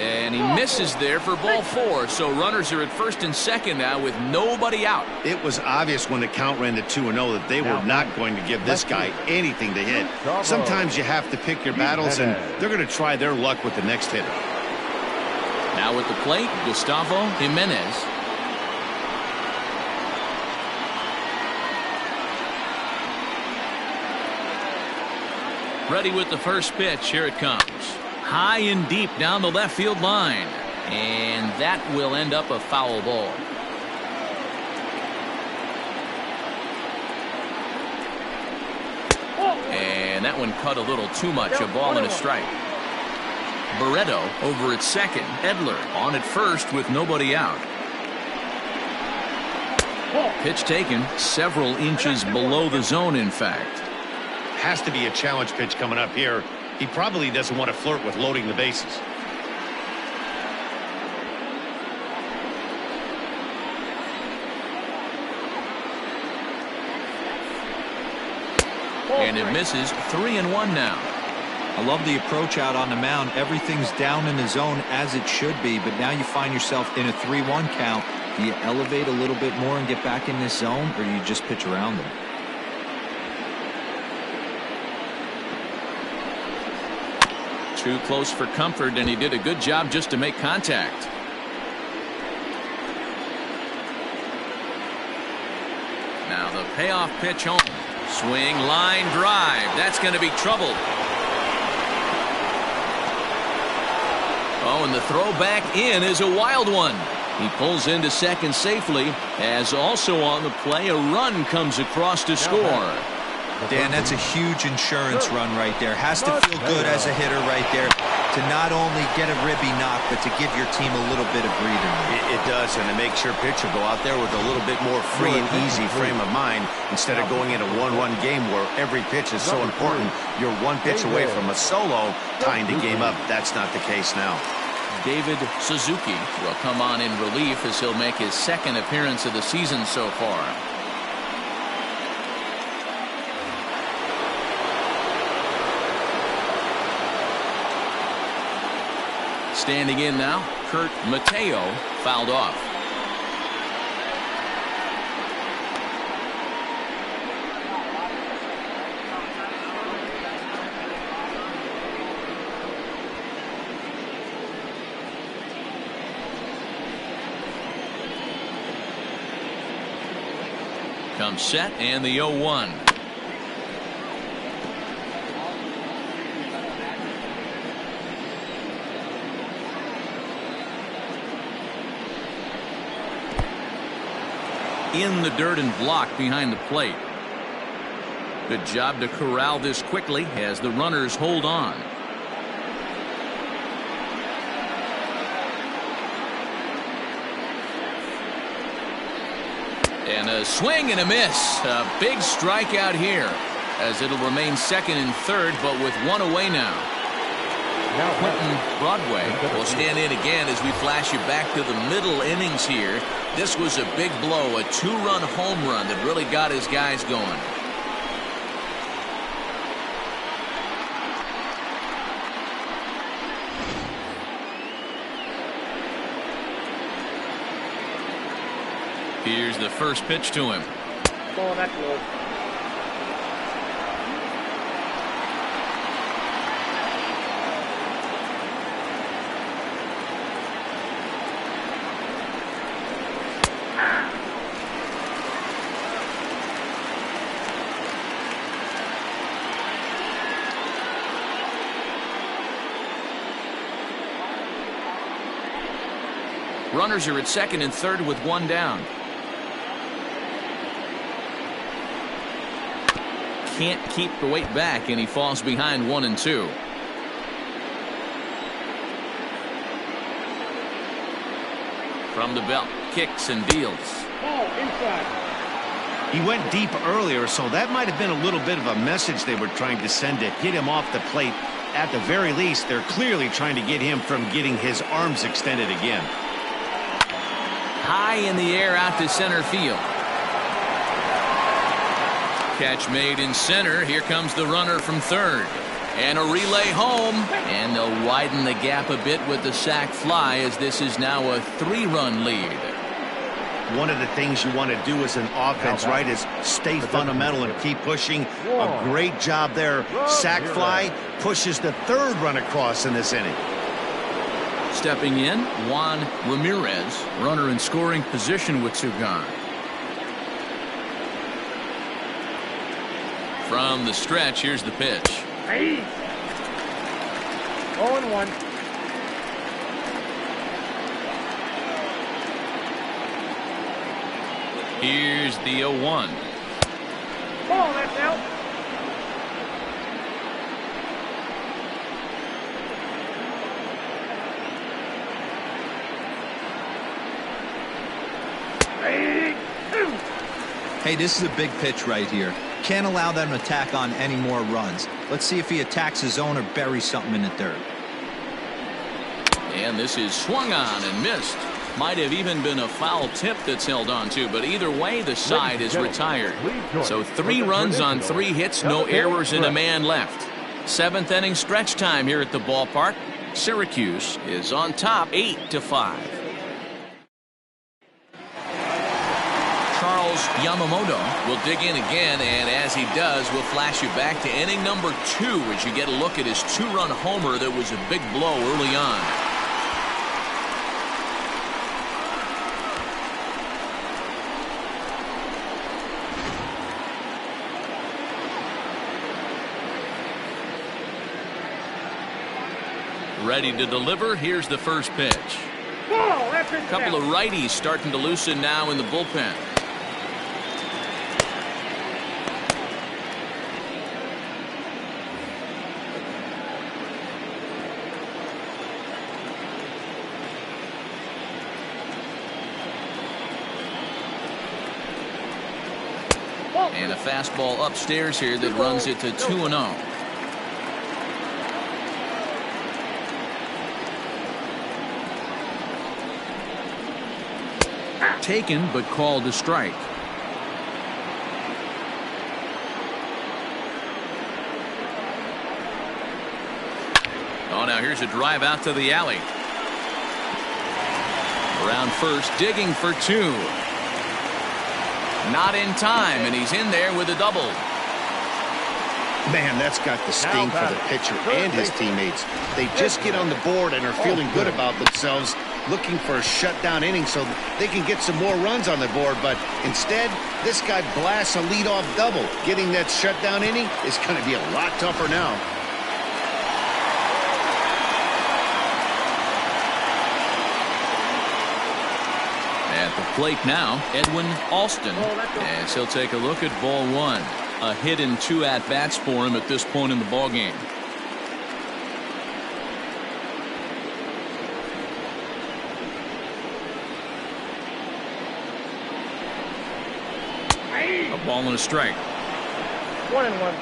And he misses there for ball four. So runners are at first and second now with nobody out. It was obvious when the count ran to 2-0 that they were not going to give this guy anything to hit. Sometimes you have to pick your battles, and they're going to try their luck with the next hitter. Now at the plate, Gustavo Jimenez. Ready with the first pitch. Here it comes. High and deep down the left field line. And that will end up a foul ball. And that one cut a little too much. A ball and a strike. Barreto over at second. Edler on at first with nobody out. Pitch taken several inches below the zone, in fact. Has to be a challenge pitch coming up here. He probably doesn't want to flirt with loading the bases. And it misses. 3-1 now. I love the approach out on the mound. Everything's down in the zone as it should be, but now you find yourself in a 3-1 count. Do you elevate a little bit more and get back in this zone, or do you just pitch around them? Too close for comfort, and he did a good job just to make contact. Now the payoff pitch home. Swing, line drive. That's going to be trouble. Oh, and the throw back in is a wild one. He pulls into second safely, as also on the play a run comes across to score. Dan, that's a huge insurance run right there. Has to feel good as a hitter right there to not only get a ribby knock, but to give your team a little bit of breathing room. It does, and it makes your pitcher go out there with a little bit more free and easy frame of mind instead of going in a one-run game where every pitch is so important. You're one pitch away from a solo, tying the game up. That's not the case now. David Suzuki will come on in relief as he'll make his second appearance of the season so far. Standing in now, Kurt Mateo fouled off. Comes set and the 0-1. In the dirt and blocked behind the plate. Good job to corral this quickly as the runners hold on. And a swing and a miss. A big strikeout here as it'll remain second and third, but with one away now. Quentin Broadway will stand in again as we flash you back to the middle innings here. This was a big blow, a two-run home run that really got his guys going. Here's the first pitch to him. Oh, that's low. Runners are at second and third with one down. Can't keep the weight back, and he falls behind 1 and 2. From the belt, kicks and deals. Ball inside. He went deep earlier, so that might have been a little bit of a message they were trying to send to get him off the plate. At the very least, they're clearly trying to get him from getting his arms extended again. High in the air out to center field. Catch made in center. Here comes the runner from third. And a relay home. And they'll widen the gap a bit with the sac fly as this is now a 3-run lead. One of the things you want to do as an offense, right, is stay fundamental and keep pushing. A great job there. Sac fly pushes the third run across in this inning. Stepping in, Juan Ramirez, runner in scoring position with two gone. From the stretch, here's the pitch. Hey. 0-1. Here's the 0-1. Ball, that's out. Hey, this is a big pitch right here. Can't allow them to tack on any more runs. Let's see if he attacks his zone or buries something in the dirt. And this is swung on and missed. Might have even been a foul tip that's held on to, but either way, the side is retired. So 3 runs on 3 hits, no errors, and a man left. 7th inning stretch time here at the ballpark. Syracuse is on top 8-5. Charles Yamamoto will dig in again, and as he does, we'll flash you back to inning number 2 as you get a look at his 2-run homer that was a big blow early on. Ready to deliver. Here's the first pitch. Ball, that's it. Couple of righties starting to loosen now in the bullpen. And a fastball upstairs here that runs it to 2-0. Taken but called a strike. Oh, now here's a drive out to the alley. Around first, digging for 2. Not in time, and he's in there with a double. Man, that's got the sting for the pitcher and his teammates. They just get on the board and are feeling good about themselves, looking for a shutdown inning so they can get some more runs on the board. But instead, this guy blasts a leadoff double. Getting that shutdown inning is going to be a lot tougher now. At the plate now, Edwin Alston, as he'll take a look at ball 1. A hit in 2 at-bats for him at this point in the ballgame. A ball and a strike. 1-1.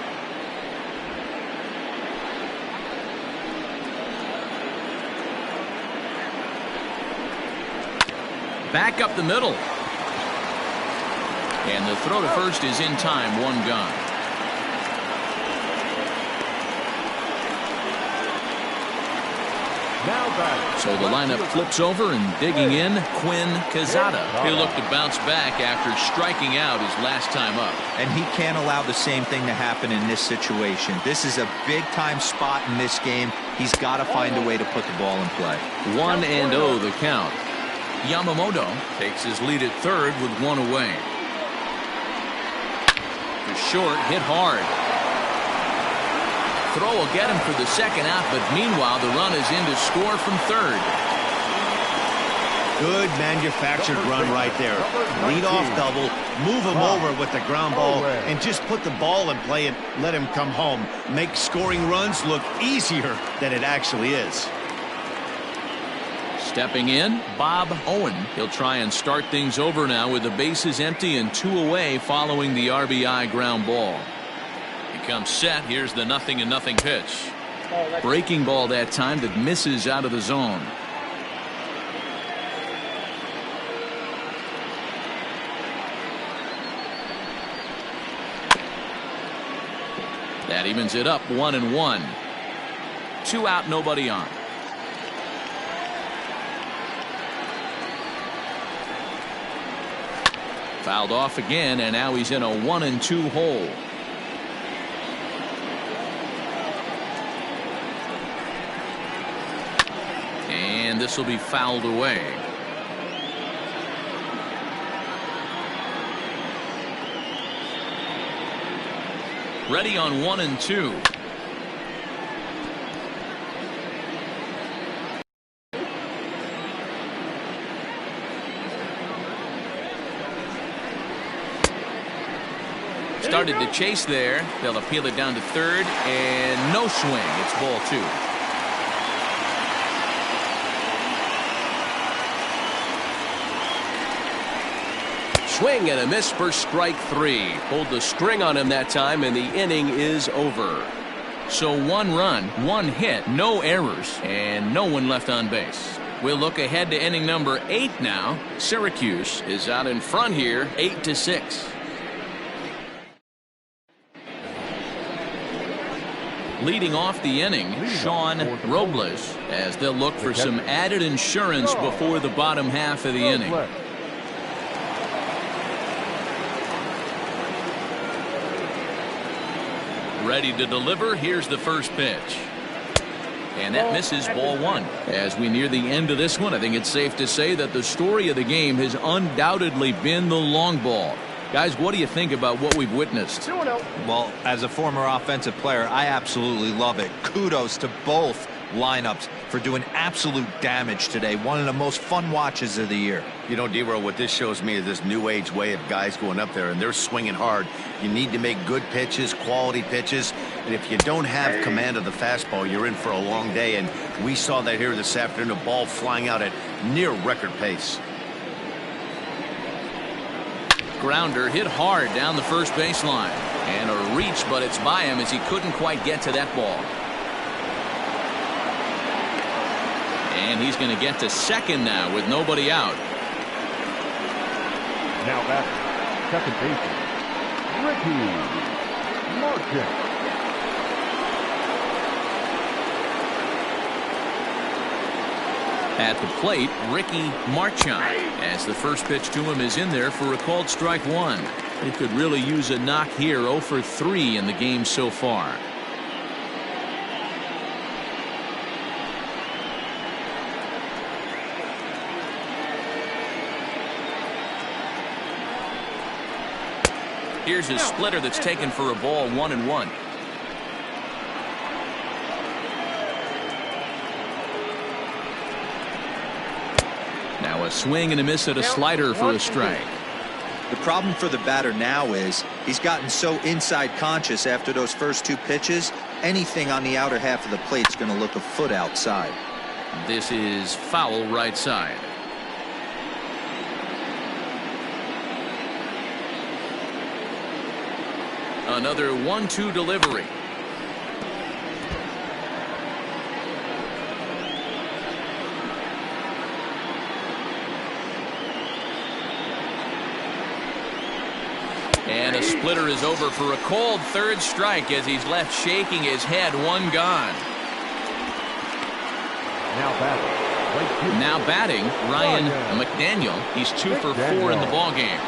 Back up the middle. And the throw to first is in time. 1 gone. So the lineup flips over, and digging in, Quinn Quezada. He looked to bounce back after striking out his last time up. And he can't allow the same thing to happen in this situation. This is a big-time spot in this game. He's got to find a way to put the ball in play. 1-0 the count. Yamamoto takes his lead at third with 1 away. The short, hit hard. Throw will get him for the second out, but meanwhile the run is in to score from third. Good manufactured run right there. Lead off double, move him over with the ground ball, and just put the ball in play and let him come home. Make scoring runs look easier than it actually is. Stepping in, Bob Owen. He'll try and start things over now with the bases empty and 2 away following the RBI ground ball. He comes set. Here's the 0-0 pitch. Breaking ball that time that misses out of the zone. That evens it up 1-1. 2 out, nobody on. Fouled off again, and now he's in a 1-2 hole. And this will be fouled away. Ready on 1-2. Started to chase there. They'll appeal it down to third, and no swing. It's ball 2. Swing and a miss for strike 3. Pulled the string on him that time, and the inning is over. So 1 run, 1 hit, no errors, and no one left on base. We'll look ahead to inning number 8 now. Syracuse is out in front here, 8-6. Leading off the inning, Sean Robles, as they'll look for some added insurance before the bottom half of the inning. Ready to deliver. Here's the first pitch. And that misses ball 1. As we near the end of this one, I think it's safe to say that the story of the game has undoubtedly been the long ball. Guys, what do you think about what we've witnessed? Well, as a former offensive player, I absolutely love it. Kudos to both lineups for doing absolute damage today. One of the most fun watches of the year. You know, D-Roll, what this shows me is this new age way of guys going up there, and they're swinging hard. You need to make good pitches, quality pitches, and if you don't have command of the fastball, you're in for a long day, and we saw that here this afternoon, a ball flying out at near record pace. Grounder hit hard down the first baseline. And a reach, but it's by him as he couldn't quite get to that ball. And he's going to get to second now with nobody out. Now back, second baseman, Ricky Martin. At the plate, Ricky Marchand, as the first pitch to him is in there for a called strike one. He could really use a knock here. 0 for 3 in the game so far. Here's his splitter that's taken for a ball, 1-1. Now a swing and a miss at a slider for a strike. The problem for the batter now is he's gotten so inside conscious after those first 2 pitches. Anything on the outer half of the plate is going to look a foot outside. This is foul right side. Another 1-2 delivery. And a splitter is over for a cold third strike as he's left shaking his head. 1 gone. Now batting, Ryan McDaniel. He's 2 for 4 in the ballgame.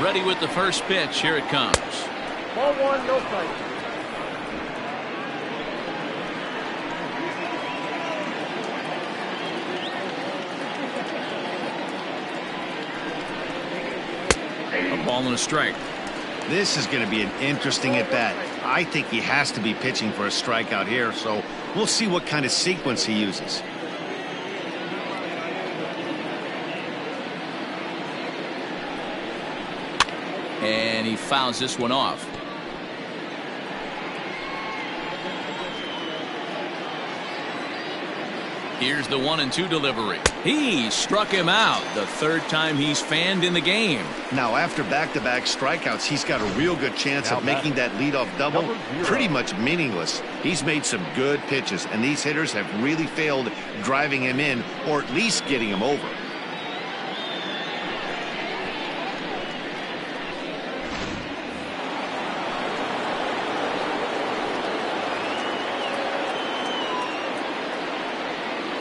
Ready with the first pitch. Here it comes. Ball 1, no strike. A ball and a strike. This is going to be an interesting at bat. I think he has to be pitching for a strikeout here, so we'll see what kind of sequence he uses. And he fouls this one off. Here's the 1-2 delivery. He struck him out. The 3rd time he's fanned in the game. Now, after back-to-back strikeouts, he's got a real good chance of making that leadoff double pretty much meaningless. He's made some good pitches, and these hitters have really failed driving him in or at least getting him over.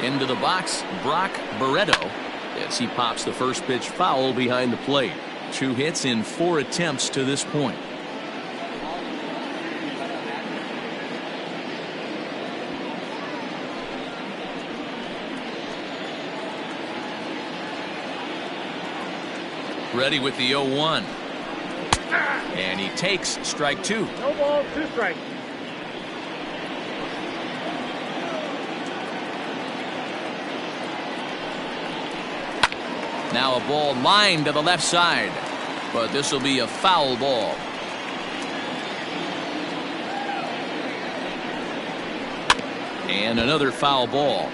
Into the box, Brock Barreto, as he pops the first pitch foul behind the plate. 2 hits in 4 attempts to this point. Ready with the 0-1. And he takes strike 2. No ball, 2 strikes. Now a ball lined to the left side, but this will be a foul ball. And another foul ball.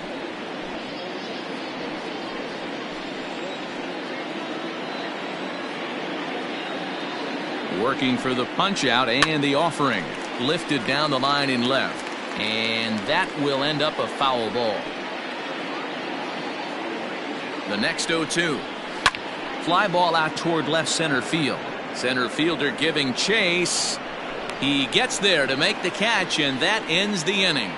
Working for the punch out and the offering. Lifted down the line in left. And that will end up a foul ball. The next 0-2. Fly ball out toward left center field. Center fielder giving chase. He gets there to make the catch, and that ends the inning.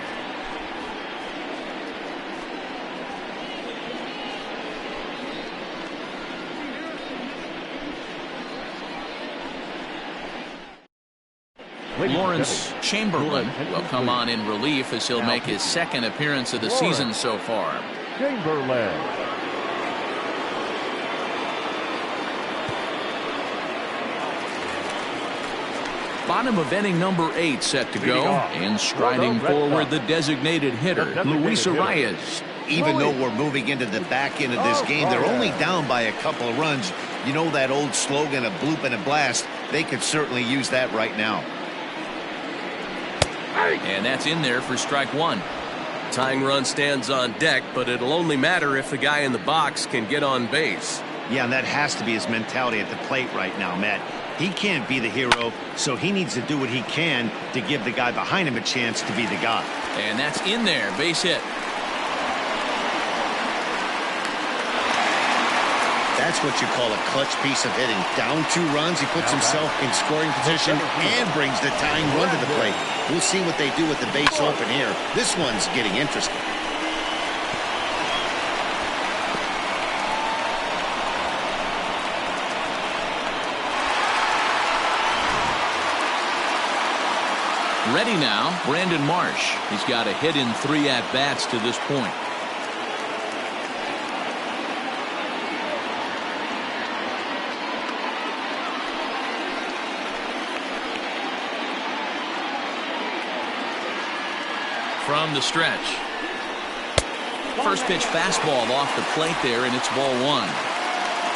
Lawrence Chamberlain will come on in relief as he'll make his 2nd appearance of the season so far. Chamberlain. Bottom of inning number 8 set to go, and striding forward the designated hitter, Luis Arias. Even though we're moving into the back end of this game, they're only down by a couple of runs. You know that old slogan of bloop and a blast? They could certainly use that right now. And that's in there for strike 1. Tying run stands on deck, but it'll only matter if the guy in the box can get on base. Yeah, and that has to be his mentality at the plate right now, Matt. He can't be the hero, so he needs to do what he can to give the guy behind him a chance to be the guy. And that's in there. Base hit. That's what you call a clutch piece of hitting. Down 2 runs, he puts himself in scoring position and brings the tying run to the plate. We'll see what they do with the base open here. This one's getting interesting. Ready now, Brandon Marsh. He's got a hit in 3 at-bats to this point. From the stretch. First pitch fastball off the plate there, and it's ball 1.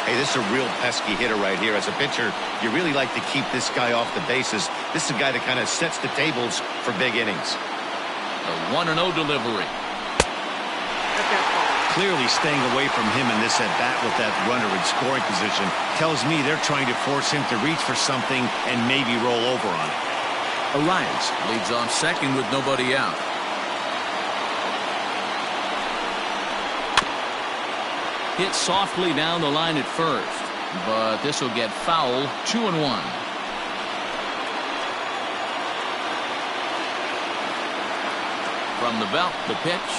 Hey, this is a real pesky hitter right here. As a pitcher, you really like to keep this guy off the bases. This is a guy that kind of sets the tables for big innings. The 1-0 delivery. Clearly staying away from him in this at-bat with that runner in scoring position tells me they're trying to force him to reach for something and maybe roll over on it. Arias leads off second with nobody out. Hit softly down the line at first, but this will get foul. 2-1. From the belt, the pitch.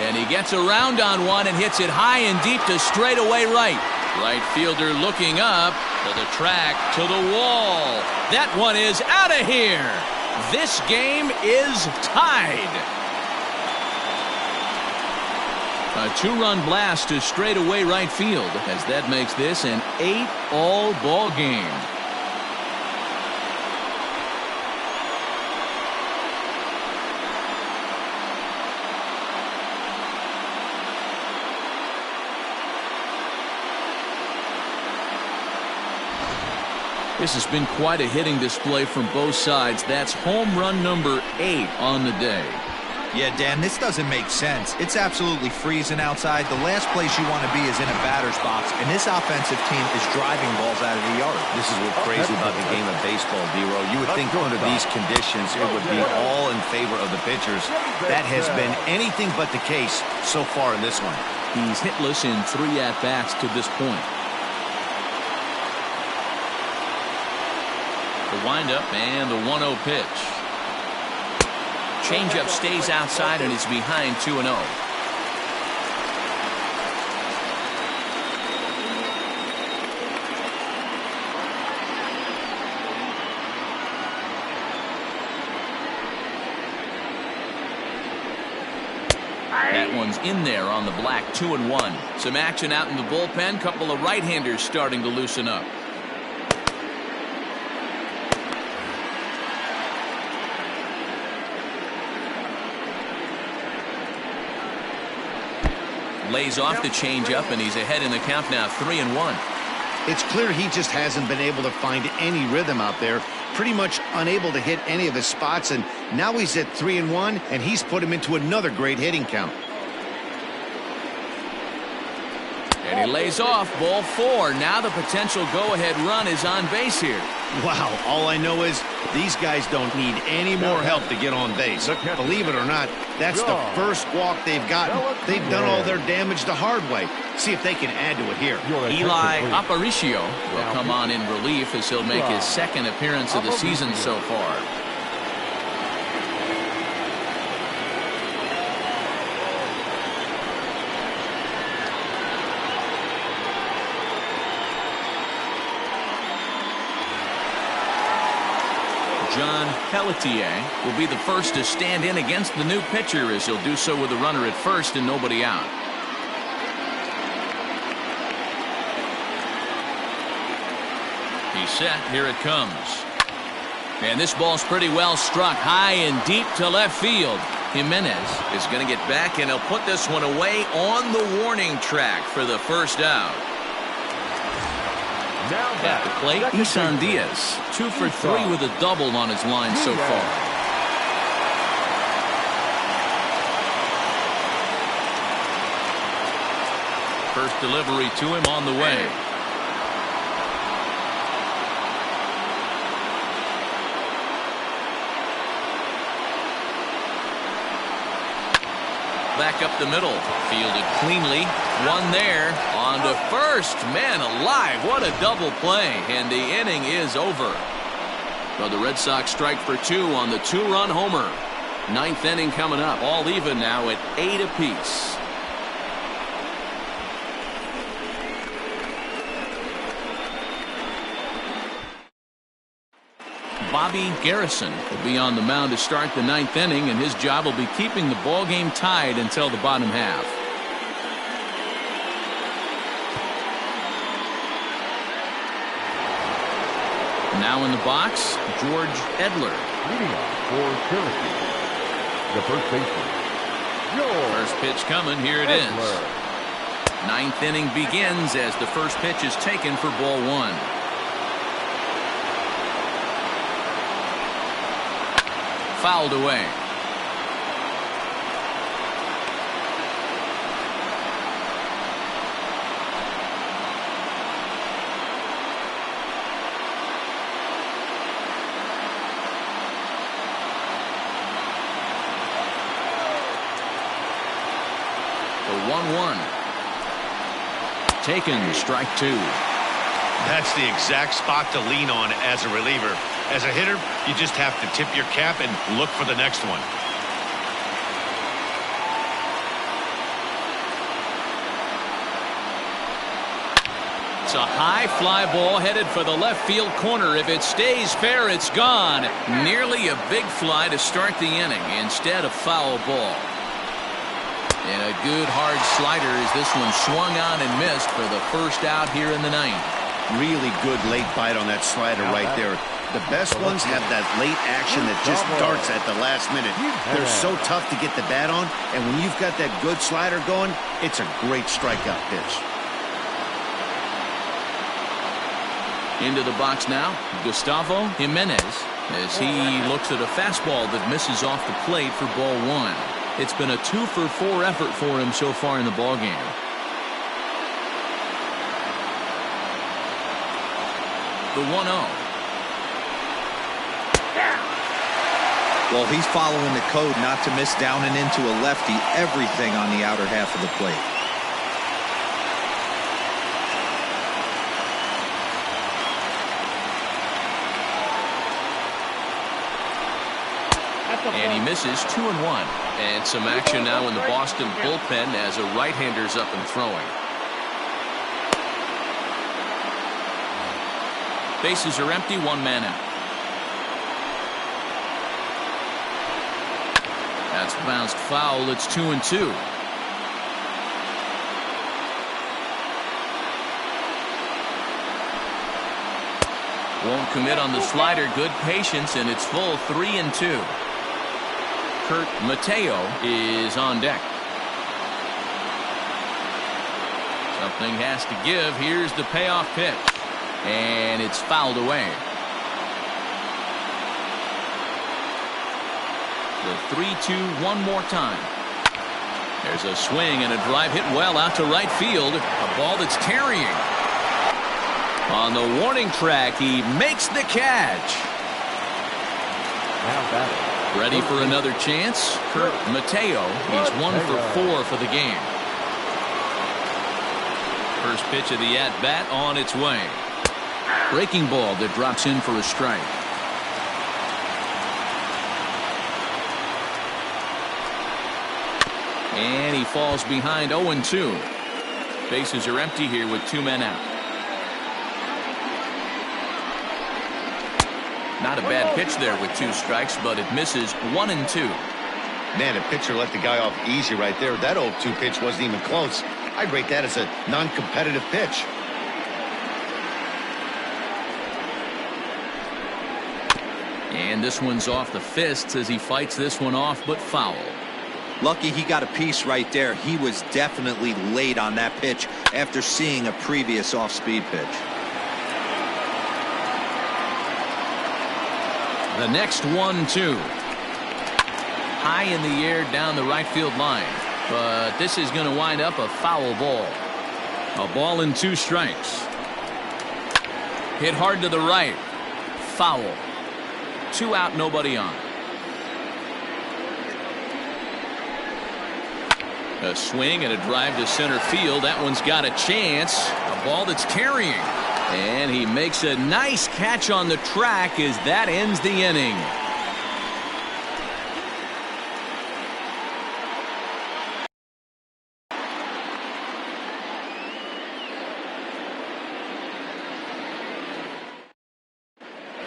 And he gets around on one and hits it high and deep to straightaway right. Right fielder looking up to the track, to the wall. That one is out of here. This game is tied. A 2-run blast to straightaway right field as that makes this an 8-all ball game. This has been quite a hitting display from both sides. That's home run number 8 on the day. Yeah, Dan, this doesn't make sense. It's absolutely freezing outside. The last place you want to be is in a batter's box, and this offensive team is driving balls out of the yard. This is what's crazy about the game of baseball, D-Row. You would think under these conditions it would be all in favor of the pitchers. That has been anything but the case so far in this one. He's hitless in 3 at-bats to this point. The windup and the 1-0 pitch. Changeup stays outside and is behind 2-0. That one's in there on the black. 2-1. Some action out in the bullpen. Couple of right-handers starting to loosen up. Lays off the changeup, and he's ahead in the count now, 3-1. It's clear he just hasn't been able to find any rhythm out there. Pretty much unable to hit any of his spots, and now he's at 3-1, and he's put him into another great hitting count. And he lays off, ball 4. Now the potential go-ahead run is on base here. Wow, all I know is these guys don't need any more help to get on base. Believe it or not, that's the first walk they've gotten. They've done all their damage the hard way. See if they can add to it here. Eli Aparicio will come on in relief as he'll make his second appearance of the season so far. John Pelletier will be the first to stand in against the new pitcher, as he'll do so with a runner at first and nobody out. He's set. Here it comes. And this ball's pretty well struck high and deep to left field. Jimenez is going to get back, and he'll put this one away on the warning track for the first out. At the plate, Isan Diaz, 2 for 3 with a double on his line so far. First delivery to him on the way. Back up the middle. Fielded cleanly. One there. On to first. Man alive. What a double play. And the inning is over. So the Red Sox strike for 2 on the 2-run homer. 9th inning coming up. All even now at 8 apiece. Bobby Garrison will be on the mound to start the 9th inning, and his job will be keeping the ball game tied until the bottom half. Now in the box, George Edler. Leading off for Syracuse, the first baseman, George. First pitch coming. Here it is. 9th inning begins as the first pitch is taken for ball 1. Fouled away. The 1-1. Taken, strike 2. That's the exact spot to lean on as a reliever. As a hitter, you just have to tip your cap and look for the next one. It's a high fly ball headed for the left field corner. If it stays fair, it's gone. Nearly a big fly to start the inning instead of foul ball. And a good hard slider as this one swung on and missed for the first out here in the 9th. Really good late bite on that slider right there. The best ones have that late action that just darts at the last minute. They're so tough to get the bat on, and when you've got that good slider going, it's a great strikeout pitch. Into the box now, Gustavo Jimenez, as he looks at a fastball that misses off the plate for ball 1. It's been a 2-for-4 effort for him so far in the ballgame. The 1-0. Well, he's following the code not to miss down and into a lefty. Everything on the outer half of the plate. And he misses 2-1. And some action now in the Boston bullpen as a right-hander's up and throwing. Bases are empty, 1 man out. That's bounced foul. It's 2-2. Won't commit on the slider. Good patience, and it's full 3-2. Kurt Mateo is on deck. Something has to give. Here's the payoff pitch. And it's fouled away. The 3-2 one more time. There's a swing and a drive hit well out to right field. A ball that's carrying. On the warning track, he makes the catch. Now batting. Ready for another chance? Kurt Mateo. He's 1 for 4 for the game. First pitch of the at-bat on its way. Breaking ball that drops in for a strike. And he falls behind 0-2. Bases are empty here with 2 men out. Not a bad pitch there with 2 strikes, but it misses 1-2. Man, a pitcher let the guy off easy right there. That 0-2 pitch wasn't even close. I'd rate that as a non-competitive pitch. And this one's off the fists as he fights this one off, but foul. Lucky he got a piece right there. He was definitely late on that pitch after seeing a previous off-speed pitch. The next 1-2. High in the air down the right field line. But this is going to wind up a foul ball. A ball and 2 strikes. Hit hard to the right. Foul. 2 out, nobody on. A swing and a drive to center field. That one's got a chance. A ball that's carrying. And he makes a nice catch on the track as that ends the inning.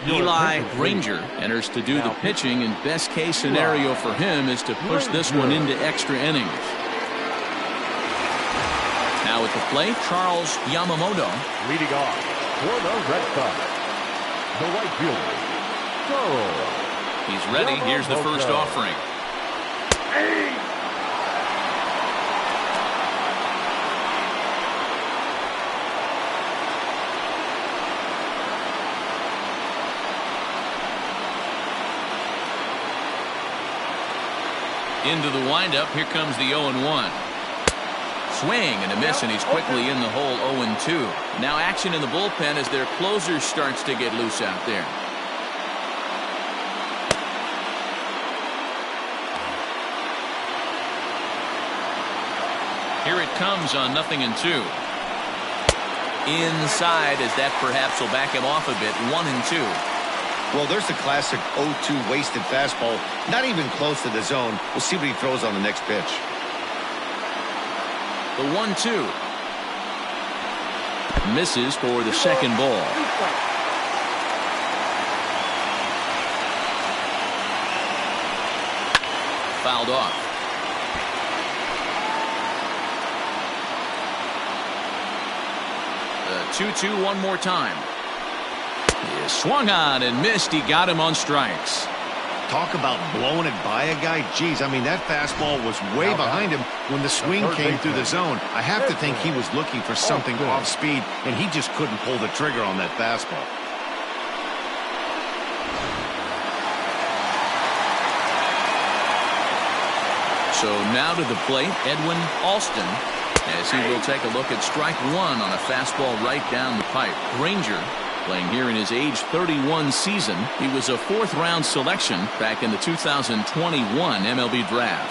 Eli Granger enters to do the pitching, and best case scenario for him is to push this one into extra innings. Now at the plate, Charles Yamamoto. Leading off for the Red Sox, the right fielder, Charles. He's ready. Here's the first offering. Into the windup. Here comes the 0-1. Swing and a miss, and he's quickly in the hole. 0-2. Now action in the bullpen as their closer starts to get loose out there. Here it comes on 0-2. Inside, as that perhaps will back him off a bit. 1-2. Well, there's the classic 0-2 wasted fastball. Not even close to the zone. We'll see what he throws on the next pitch. The 1-2. Misses for the second ball. Fouled off. The 2-2 one more time. He swung on and missed. He got him on strikes. Talk about blowing it by a guy. Geez, I mean, that fastball was way behind him when the swing came through the zone. I have to think he was looking for something off speed, and he just couldn't pull the trigger on that fastball. So now to the plate, Edwin Alston, as he will take a look at strike 1 on a fastball right down the pipe. Granger, playing here in his age 31 season. He was a 4th-round selection back in the 2021 MLB draft.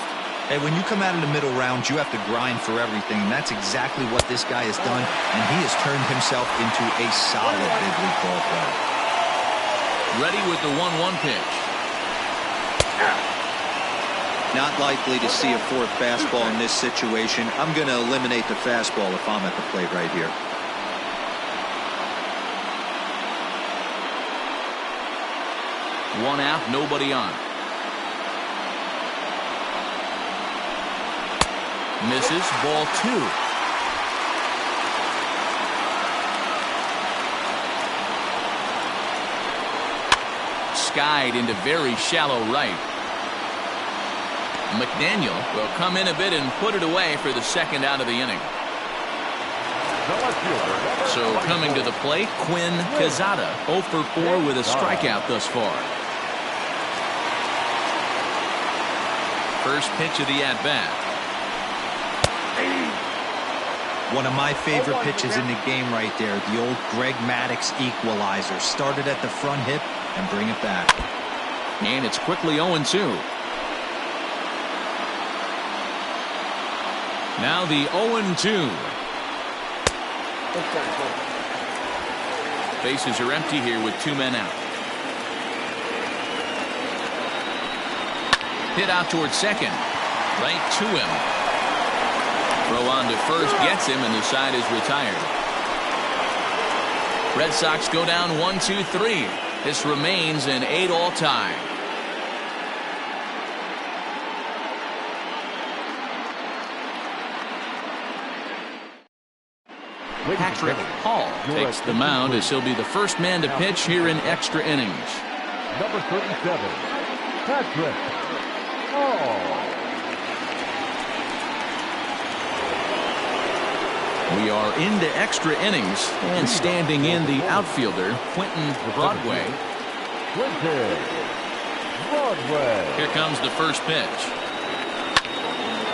Hey, when you come out of the middle rounds, you have to grind for everything, and that's exactly what this guy has done, and he has turned himself into a solid big league ball player. Ready with the 1-1 pitch. Not likely to see a 4th fastball in this situation. I'm going to eliminate the fastball if I'm at the plate right here. One out, nobody on. Misses, ball 2. Skied into very shallow right. McDaniel will come in a bit and put it away for the second out of the inning. So coming to the plate, Quinn Quezada, 0 for 4 with a strikeout thus far. First pitch of the at-bat. One of my favorite pitches in the game right there. The old Greg Maddux equalizer. Started at the front hip and bring it back. And it's quickly 0-2. Now the 0-2. Bases are empty here with 2 men out. Hit out towards second. Right to him. Throw on to first, gets him, and the side is retired. Red Sox go down 1-2-3. This remains an 8-all tie. Patrick Hall takes the mound as he'll be the first man to pitch here in extra innings. Number 37, Patrick Hall. We are into extra innings, and standing in the outfielder, Quentin Broadway. Here comes the first pitch.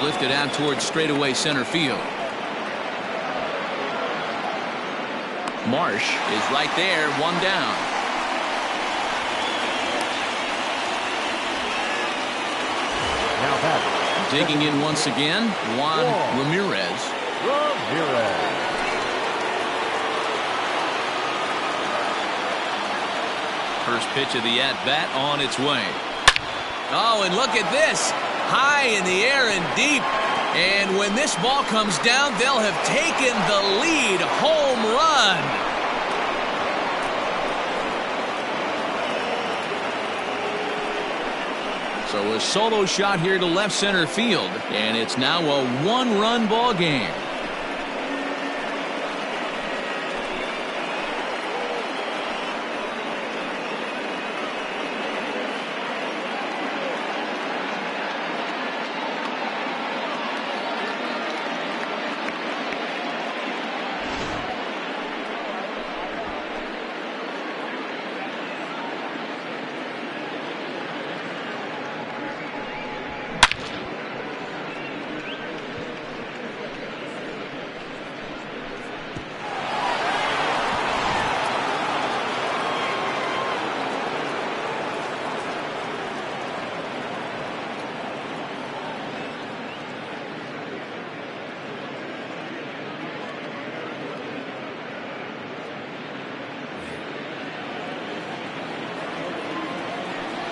Lifted out towards straightaway center field. Marsh is right there, one down. Now back. Digging in once again, Juan Ramirez. First pitch of the at-bat on its way. Oh, and look at this. High in the air and deep. And when this ball comes down, they'll have taken the lead. Home run. So a solo shot here to left center field. And it's now a one-run ball game.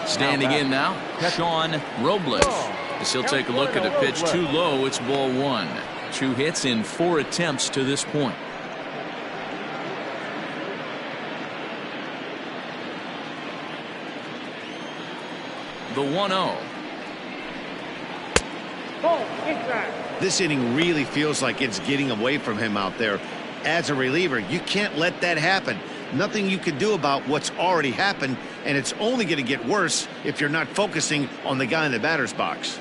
Standing in now, Sean Robles. As he'll take a look at a pitch too low, it's ball one. 2 hits in 4 attempts to this point. The 1-0. This inning really feels like it's getting away from him out there. As a reliever, you can't let that happen. Nothing you can do about what's already happened, and it's only going to get worse if you're not focusing on the guy in the batter's box.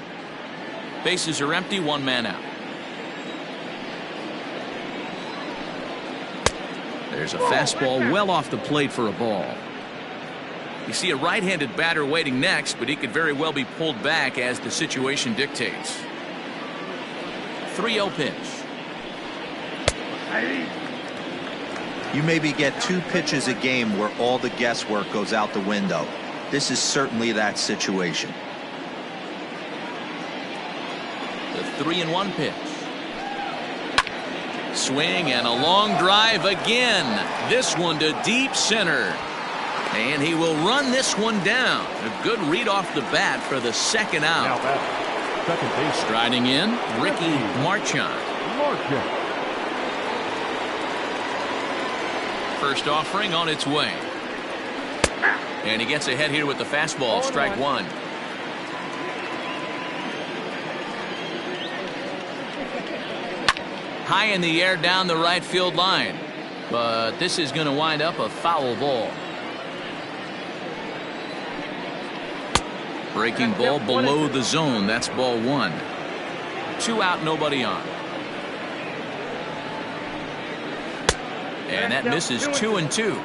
Bases are empty, 1 man out. There's a fastball well off the plate for a ball. You see a right-handed batter waiting next, but he could very well be pulled back as the situation dictates. 3-0 pitch. You maybe get 2 pitches a game where all the guesswork goes out the window. This is certainly that situation. The 3-1 pitch. Swing and a long drive again. This one to deep center. And he will run this one down. A good read off the bat for the second out. Now back. Second base. Striding in, Ricky Marchand. First offering on its way. And he gets ahead here with the fastball. Strike 1. High in the air down the right field line. But this is going to wind up a foul ball. Breaking ball below the zone. That's ball 1. 2 out, nobody on. And that misses 2-2.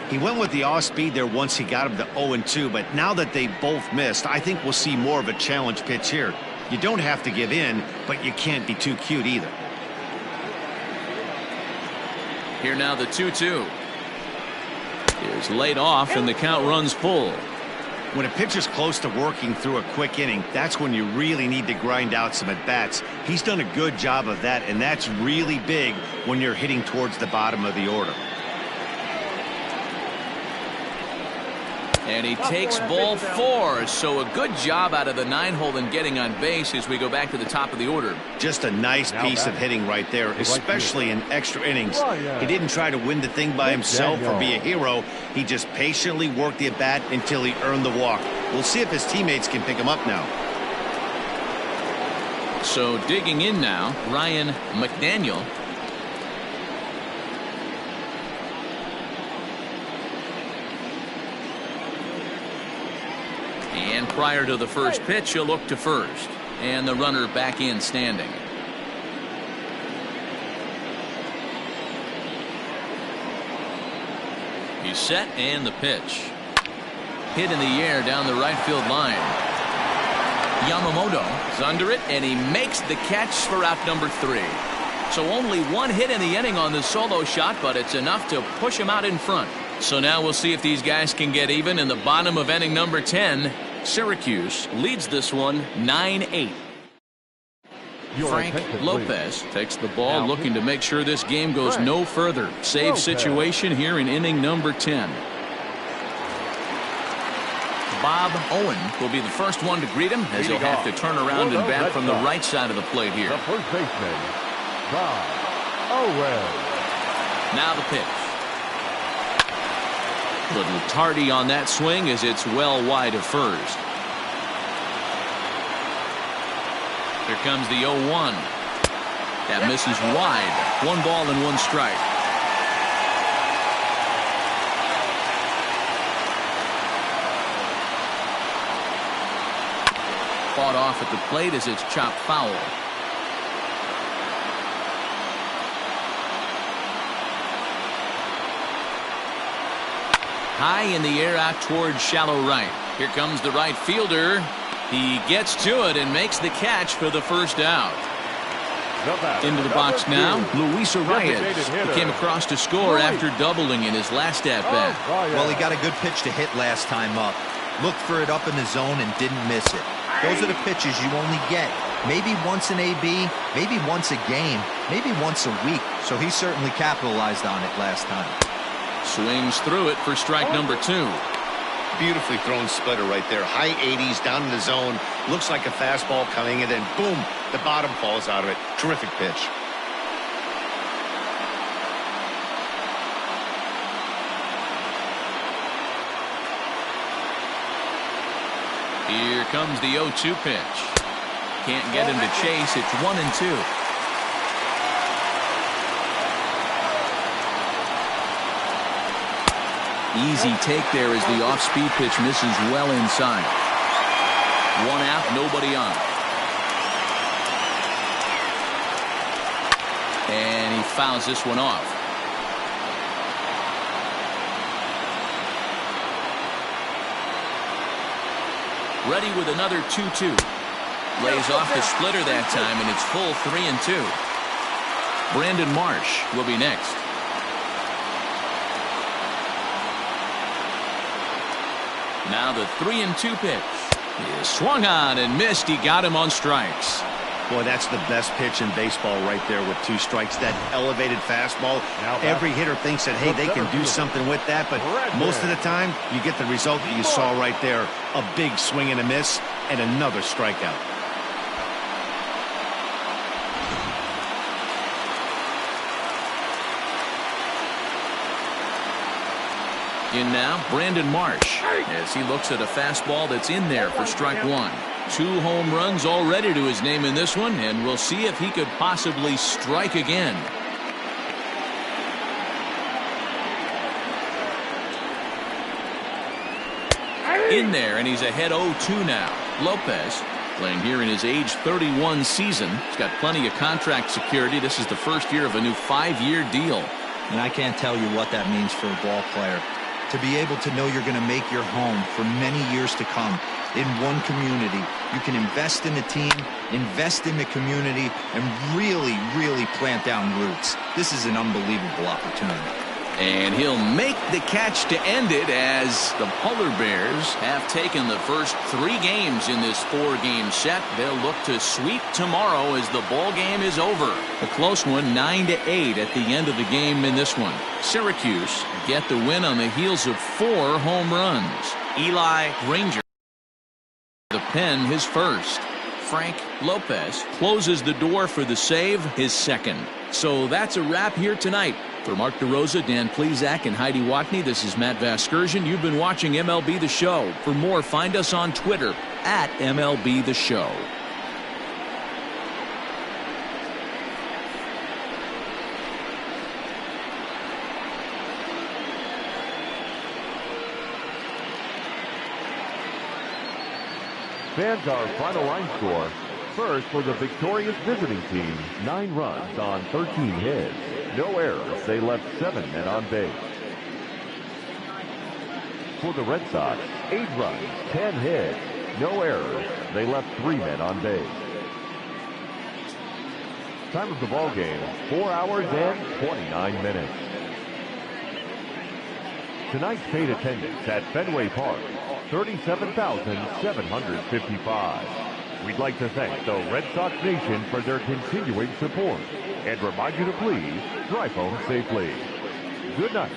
He went with the off speed there once he got him to 0-2, but now that they both missed, I think we'll see more of a challenge pitch here. You don't have to give in, but you can't be too cute either. Here now the 2-2. Is laid off and the count runs full. When a pitcher's close to working through a quick inning, that's when you really need to grind out some at-bats. He's done a good job of that, and that's really big when you're hitting towards the bottom of the order. And he takes ball 4. So a good job out of the 9-hole in getting on base as we go back to the top of the order. Just a nice piece of hitting right there, especially in extra innings. He didn't try to win the thing by himself or be a hero. He just patiently worked the at-bat until he earned the walk. We'll see if his teammates can pick him up now. So digging in now, Ryan McDaniel. And prior to the first pitch, he'll look to first. And the runner back in standing. He's set and the pitch. Hit in the air down the right field line. Yamamoto is under it and he makes the catch for out number 3. So only one hit in the inning on the solo shot, but it's enough to push him out in front. So now we'll see if these guys can get even in the bottom of inning number 10. Syracuse leads this one 9-8. Frank Lopez takes the ball, looking to make sure this game goes no further. Save situation here in inning number 10. Bob Owen will be the first one to greet him, as he'll have to turn around and bat from the right side of the plate here. The first baseman, Bob Owen. Now the pitch. Little tardy on that swing as it's well wide of first. Here comes the 0-1. That misses wide. 1 ball and 1 strike. Fought off at the plate as it's chopped foul. High in the air out towards shallow right. Here comes the right fielder. He gets to it and makes the catch for the first out. Into the box now, Luis Arias. He came across to score after doubling in his last at-bat. Well, he got a good pitch to hit last time up. Looked for it up in the zone and didn't miss it. Those are the pitches you only get. Maybe once an AB, maybe once a game, maybe once a week. So he certainly capitalized on it last time. Swings through it for strike number 2. Beautifully thrown splitter right there. High 80s down in the zone. Looks like a fastball coming, and then boom, the bottom falls out of it. Terrific pitch. Here comes the 0-2 pitch. Can't get him to chase. It's 1-2. Easy take there as the off-speed pitch misses well inside. 1 out, nobody on. And he fouls this one off. Ready with another 2-2. Lays off the splitter that time, and it's full 3-2. Brandon Marsh will be next. Now the 3-2 pitch. He is swung on and missed. He got him on strikes. Boy, that's the best pitch in baseball right there with 2 strikes. That elevated fastball. Every hitter thinks that, hey, they can do something with that, but most of the time you get the result that you saw right there. A big swing and a miss and another strikeout. In now, Brandon Marsh, as he looks at a fastball that's in there for strike 1. 2 home runs already to his name in this one, and we'll see if he could possibly strike again. In there, and he's ahead 0-2 now. Lopez, playing here in his age 31 season. He's got plenty of contract security. This is the first year of a new 5-year deal. And I can't tell you what that means for a ball player. To be able to know you're going to make your home for many years to come in one community. You can invest in the team, invest in the community, and really, really plant down roots. This is an unbelievable opportunity. And he'll make the catch to end it as the Polar Bears have taken the first 3 games in this 4-game set. They'll look to sweep tomorrow as the ball game is over. A close one, 9-8 at the end of the game in this one. Syracuse get the win on the heels of 4 home runs. Eli Granger, the pen, his first. Frank Lopez closes the door for the save, his second. So that's a wrap here tonight. For Mark DeRosa, Dan Plesac, and Heidi Watney, this is Matt Vasgersian. You've been watching MLB The Show. For more, find us on Twitter at MLB The Show. Fans, our final line score. First for the victorious visiting team, 9 runs on 13 hits. No errors. They left 7 men on base. For the Red Sox, 8 runs, 10 hits. No errors. They left 3 men on base. time of the ball game, 4 hours and 29 minutes. Tonight's paid attendance at Fenway Park, 37,755. We'd like to thank the Red Sox Nation for their continuing support and remind you to please drive home safely. Good night.